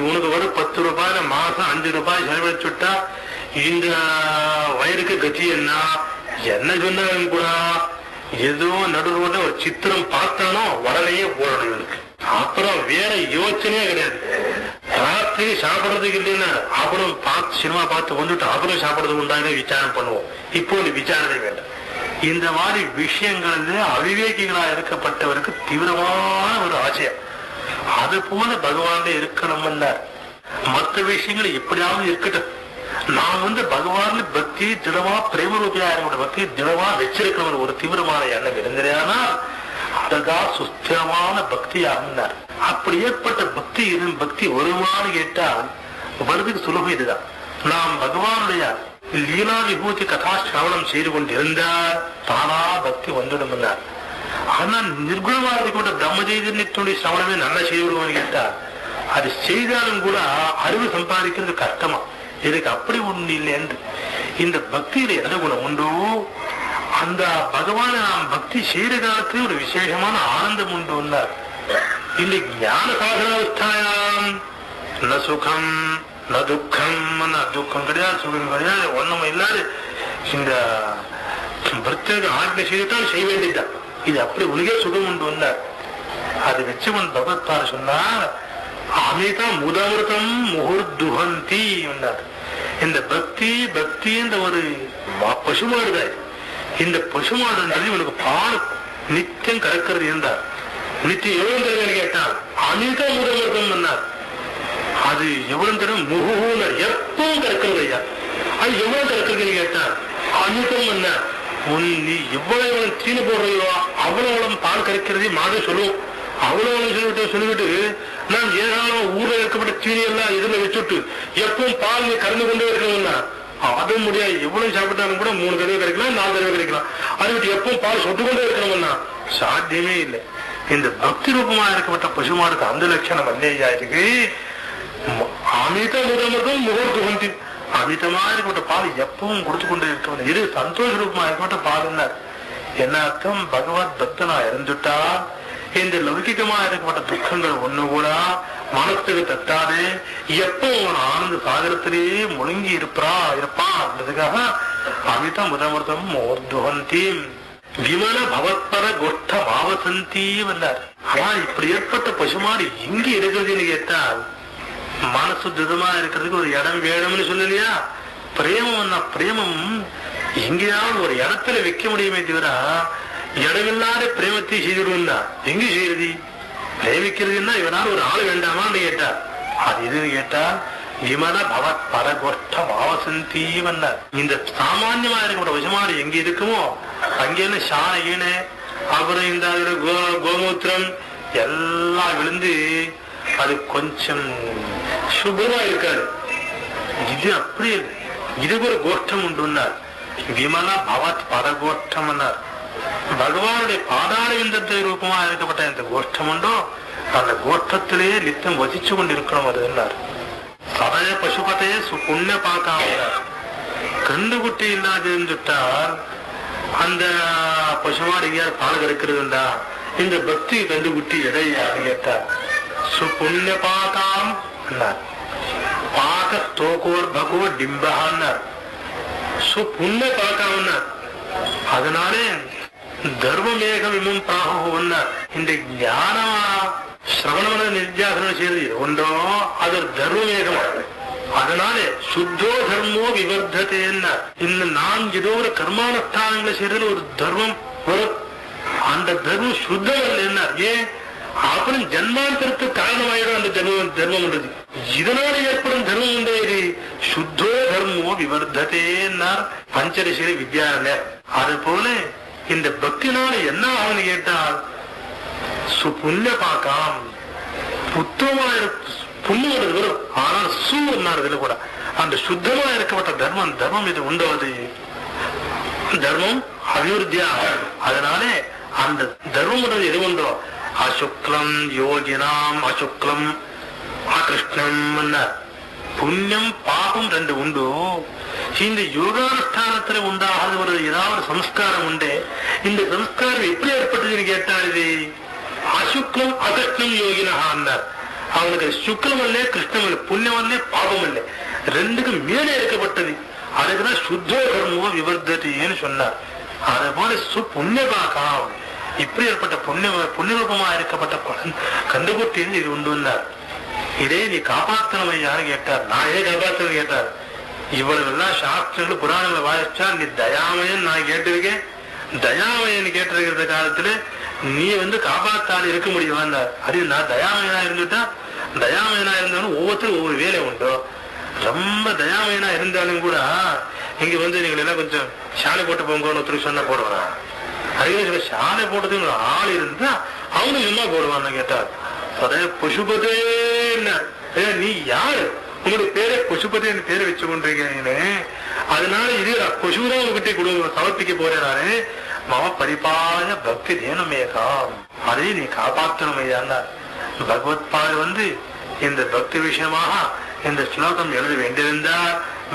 உனக்கு ஒரு 10 ரூபாய் மாசம் 5 ரூபாய் செலவழிச்சுட்டா இந்த வயதுக்கு கட்சி என்ன சொன்னாலும் கூட ஏதோ நடுவோட ஒரு சித்திரம் பார்த்தானோ உடனே போடணும் இவனுக்கு. அப்புறம் வேற யோசனையே கிடையாது. ராத்திரி சாப்பிடறதுக்கு இல்லைன்னா அப்புறம் சினிமா பார்த்து வந்துட்டு அப்புறம் சாப்பிடறதுக்கு உண்டாக விசாரம் பண்ணுவோம். இப்போ விசாரணை வேண்டாம். இந்த மாதிரி விஷயங்கள் அவிவேகிகளா இருக்கப்பட்டவருக்கு தீவிரமான ஒரு ஆசையம். அது போல பகவான் இருக்கணும். மற்ற விஷயங்கள் எப்படியாவது இருக்கட்டும், நாம் பகவான் பக்தி திடமா பிரேம ரூபியா பக்தி திடமா வச்சிருக்கிறவர் ஒரு தீவிரமான எண்ணம் இருந்ததுனால் அதுதான் சுஸ்திரமான பக்தியாகினார். அப்படி ஏற்பட்ட பக்தி வருமானு கேட்டால் வருதுக்கு சுலபம் இதுதான். நாம் பகவானுடைய லீலா விபூதி கதா சிரவணம் செய்து கொண்டிருந்தால் தானா பக்தி வந்துடும். ஆனா நிர்குணமா இருக்கப்பட்ட பிரம்ம சைதன்யத்தினுடைய சிரவணமே நல்லா செய்து விடுவோம்னு கேட்டா அது செய்தாலும் கூட அறிவு சம்பாதிக்கிறது கஷ்டமா. இதுக்கு அப்படி ஒண்ணு இல்லை என்று இந்த பக்தியில எந்த குணம் உண்டோ அந்த பகவான நாம் பக்தி செய்த காலத்துல ஒரு விசேஷமான ஆனந்தம் உண்டு வந்தார். இந்த ஞான சாதனாவஸ்தாயாம் ந சுகம் ந துக்கம் கிடையாது, சுகம் கிடையாது, ஒண்ணும் இல்லாது இந்த பிரத்யேக ஆத்ம செய்தால் செய்ய வேண்டியதுதான். இது அப்படி உலகே சுகம் உண்டு வந்தார். அது வச்சுவன் பகவத்பார் சொன்னார், அமிதா முதமிருதம் முகுர்துஹந்தி. இந்த பக்தி என்ற ஒரு பசுமாடுதான். இந்த பசுமாடுன்றது இவனுக்கு பால் நித்தியம் கறக்கிறது இருந்தார். நித்தியம் எவ்வளவு தருவேன்னு கேட்டால் அமித முதல்வர்க்கம் பண்ணார். அது எவ்வளவு தரும் முகுன எப்பவும் கறக்கிறது ஐயா. அது எவ்வளவு கறக்குறதுன்னு கேட்டால் அமிதம் பண்ணார். நீ எவ்வளவு தீனி போடுறையோ அவ்வளவு பால் கறக்கிறதே மாதிரி சொல்லுவோம். அவ்வளவு சொல்லிவிட்டு நான் ஏதாவது ஊர்ல இருக்கப்பட்ட தீனி எல்லாம் இதுல வச்சுட்டு எப்பவும் பால் நீ கறந்து கொண்டே இருக்கணும்னா அது முடியாது. எவ்வளவு சாப்பிட்டாலும் கூட 3 தடவை கிடைக்கலாம், 4 தடவை கிடைக்கலாம். அதை விட்டு எப்பவும் பால் சொட்டு கொண்டே இருக்கணும்னா சாத்தியமே இல்லை. இந்த பக்தி ரூபமா இருக்கப்பட்ட பசுமாடுக்கு அந்த லட்சணம் அல்லையா இருக்கு. அமித முதமதும் முகூர்த்து அமிதமா இருக்கப்பட்ட பால் எப்பவும் கொடுத்து கொண்டே இருக்கணும். இது சந்தோஷ ரூபமா இருக்கப்பட்ட பால். என்ன அர்த்தம்? பகவத் பக்தனா இருந்துட்டா இந்த லௌகிகமா இருக்கப்பட்ட துக்கங்கள் ஒண்ணு கூட மனசுக்கு தட்டாது. எப்பவும் ஆனந்த சாகரத்திலேயே முழுங்கி இருப்பான்றதுக்காக அமித முதமர்த்தம் மோர்துவந்தி விமல பவத்பர கோஷ்ட மாவசந்தி வந்தார். ஆனா இப்படி ஏற்பட்ட பசுமாடு எங்க இருக்கிறதுன்னு கேட்டால் மனசு திடமா இருக்கிறதுக்கு ஒரு இடம் வேணும்னு சொல்லலையா. பிரேமம் பிரேமம் எங்கேயாவது ஒரு இடத்துல வைக்க முடியுமே தவிர இடமில்லாத பிரேமத்தை செய்திருந்தா எங்க செய்யறது? பிரேமிக்கிறதுன்னா இவனால ஒரு ஆள் வேண்டாமான்னு கேட்டார். அது எதுன்னு கேட்டா விமல பவத் பரகோஷ்ட மாவசந்தி வந்தார். இந்த சாமான்யமா இருக்கிற விஷமாடு எங்க இருக்குமோ அங்கேன்னு சாண ஈனு அப்புறம் இந்த கோமூத்திரம் எல்லாம் விழுந்து அது கொஞ்சம் சுபமா இருக்காது. இது அப்படி இல்லை. இதுக்கு ஒரு கோஷ்டம் உண்டுன்னார். விமல பவத் பரகோஷ்டம். பகவானுடைய பாதாள விந்தத்தை ரூபமா இருக்கப்பட்ட இந்த கோஷ்டம் உண்டோ அந்த கோஷ்டத்திலேயே நித்தம் வசிச்சு கொண்டு இருக்கணும். அது என்னார் சதய பசுபத்தையே புண்ண பார்க்காம கண்டுகுட்டி இல்லாது இருந்துட்டால் அந்த பசுமாடு எங்கேயாவது பால் கறக்கிறதுண்டா? இந்த பக்தி கண்டுகுட்டி எடையான்னு கேட்டார். சுப்புண்ண பாக்காம் பாக தோகோர் பகவ டிம்பகான்னார். சுப்புண்ண பாக்காம அதனாலே தர்மமேக விமம் பிராகுன்னார். இந்த ஞான சிரவண நிர்யாசனம் செய்து உண்டோ அது தர்மமேகம். அதனாலே சுத்தோ தர்மோ விவர்த்ததேன்னா இந்த நான் ஏதோ ஒரு கர்மானுஷ்டானங்களை செய்யறது ஒரு தர்மம் வரும். அந்த தர்மம் சுத்தம் இல்லைன்னா ஏன் அப்புறம் ஜன்மாந்தரத்துக்கு காரணமாயிடும். அந்த தர்மம்ன்றது இதனால ஏற்படும் தர்மம் உண்டே சுத்தோ தர்மோ விவர்த்ததேன்னார் பஞ்சரிஷி வித்யாரண்யர். அது போல இந்த பக்தினால என்ன ஆகுன்னு கேட்டால் சுப்புண்ணிய பாக்காம் புத்தமா புண்ணியம் வரும். ஆனால் சூன்னார் கூட அந்த சுத்தமா இருக்கப்பட்ட தர்மம் இது உண்டோ அது தர்மம் அபிவிருத்தியா. அதனாலே அந்த தர்மம் எது உண்டோ அசுக்லம் யோகினாம் அசுக்லம் அகிருஷ்ணம் புண்ணியம் பாபம் 2 உண்டு. இந்த யோகானுஷ்டானத்துல உண்டாகாத ஒரு ஏதாவது சம்ஸ்காரம் உண்டு. இந்த சம்ஸ்காரம் எப்படி ஏற்பட்டதுன்னு கேட்டால் இது அசுக்லம் அகிருஷ்ணம் யோகினார். அவனுக்கு சுக்லம் அல்ல கிருஷ்ணம் இல்லை, புண்ணியம் அல்ல பாபம் இல்லை, 2க்கும் மேலே இருக்கப்பட்டது. அதுக்குதான் சுத்தோ தர்மோ விவர்த்ததின்னு சொன்னார். அதே போல புண்ணிய பாக்கம் இப்படி ஏற்பட்ட புண்ணியரூபமா இருக்கப்பட்ட கண்டுகுட்டின்னு இது உண்டுன்னார். இதே நீ காப்பாற்றணும் யாரு கேட்டார். நான் ஏன் காப்பாற்றணும் கேட்டார். இவ்வளவு எல்லாம் சாஸ்திரங்கள் புராணங்களை வாசிச்சா நீ தயாமயன் நான் கேட்டிருக்கேன். தயாமயன் கேட்டிருக்கிற காலத்துல நீ காப்பாத்தால் இருக்க முடியுமா? அது நான் தயாமயனா இருந்துட்டா தயாமயனா இருந்தாலும் ஒவ்வொருத்தரும் ஒவ்வொரு வேலை உண்டோ. ரொம்ப தயாமயனா இருந்தாலும் கூட இங்க நீங்க எல்லாம் கொஞ்சம் சாலை போட்டு போங்கன்னு ஒருத்தருக்கு சொன்னா போடுவானா? அதே சாலை போட்டதுக்கு ஆள் இருந்தா அவனு சும்மா போடுவான்னு கேட்டார். அதே பசுபதே நீ யாரு? உங்களுடைய பேரை பசுபதினு பேரை வச்சு கொண்டிருக்கீங்க. அதனால இது பசுதான் உங்ககிட்ட சமர்ப்பிக்க போறேன் நானு. மம பரிபாய பக்தி தேனுமேகாம் அதை நீ காப்பாற்றணும் ஐயா. பகவத் பால் இந்த பக்தி விஷயமாக இந்த ஸ்லோகம் எழுத வேண்டியிருந்தால்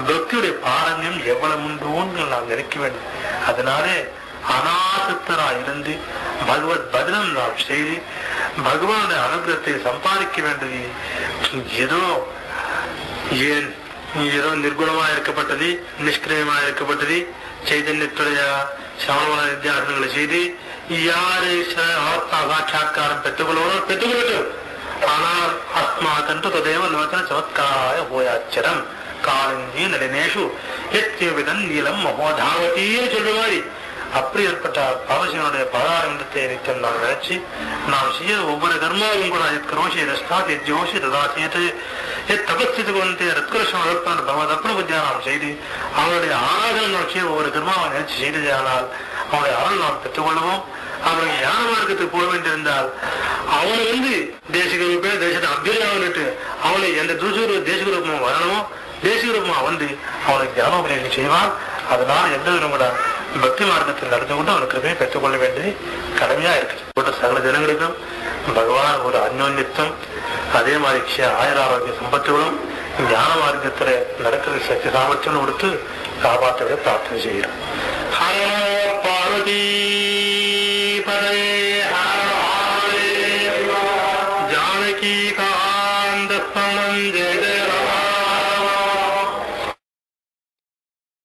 பக்தியுடைய பாரண்யம் எவ்வளவு உண்டோன்னு நாம் நினைக்க வேண்டும். அதனாலே அநாசத்தரா இருந்து பகவத் பஜனம் நாம் செய்து பகவானுடைய அனுகிரகத்தை சம்பாதிக்க வேண்டியது. ஏதோ நிர்குணமா இருக்கப்பட்டது, நிஷ்கிரியமா இருக்கப்பட்டது, சைதன்யத்துடைய சமண வித்தியாசங்களை செய்து யாரு ஆத்மா சாட்சா்காரம் பெற்றுக்கொள்ளட்டும். ஆனால் ஆத்மா தன்று தொதைவ லோச்சன சமத்காராய போயாச்சரம் காலஞ்சி நளினேஷு எத்தியவிதன் நீளம் மகோதாவத்தின்னு சொல்ற மாதிரி அப்படி ஏற்பட்ட பரமசிவனுடைய பதாரந்தத்தை நித்தியம் நாம் நினைச்சு நாம் செய்ய ஒவ்வொரு கர்மாவும் கூட எத்கரோஷி ரஸ்தாத் எஜ்ஜோஷி ரதாசியத்தை தபஸ்தித்துக்கு வந்து ரத்கருஷ்ணன் பகவதப்பன புத்தியா நாம் செய்து அவனுடைய ஆராதனை நோக்கி ஒவ்வொரு கர்மாவை நினைச்சு செய்ததானால் அவனுடைய அருள் நாம் பெற்றுக்கொள்வோம். அவனுக்கு ஞான மார்க்கத்துக்கு போக வேண்டியிருந்தால் அவனை தேசிக ரூபே தேசத்தை அபியாவிட்டு அவனை எந்த தேசிக ரூபமா வரணுமோ தேசிக ரூபமா அவனுக்கு ஞானோபதேசம் செய்வான். அதனால எந்த விதம் பக்தி மார்க்கத்தில் நடந்து கொண்டு அவனுக்கு பெற்றுக்கொள்ள வேண்டியது கடமையா இருக்கு. சகல ஜனங்களுக்கும் பகவான் ஒரு அந்யோன்யத்தம் அதே மாதிரி ஆயுராரோக்கிய சம்பத்துகளும் ஞான மார்க்கத்துல நடக்கிற சக்தி சாமர்த்தியம் கொடுத்து காப்பாற்ற பிரார்த்தனை செய்கிறோம். பார்வதி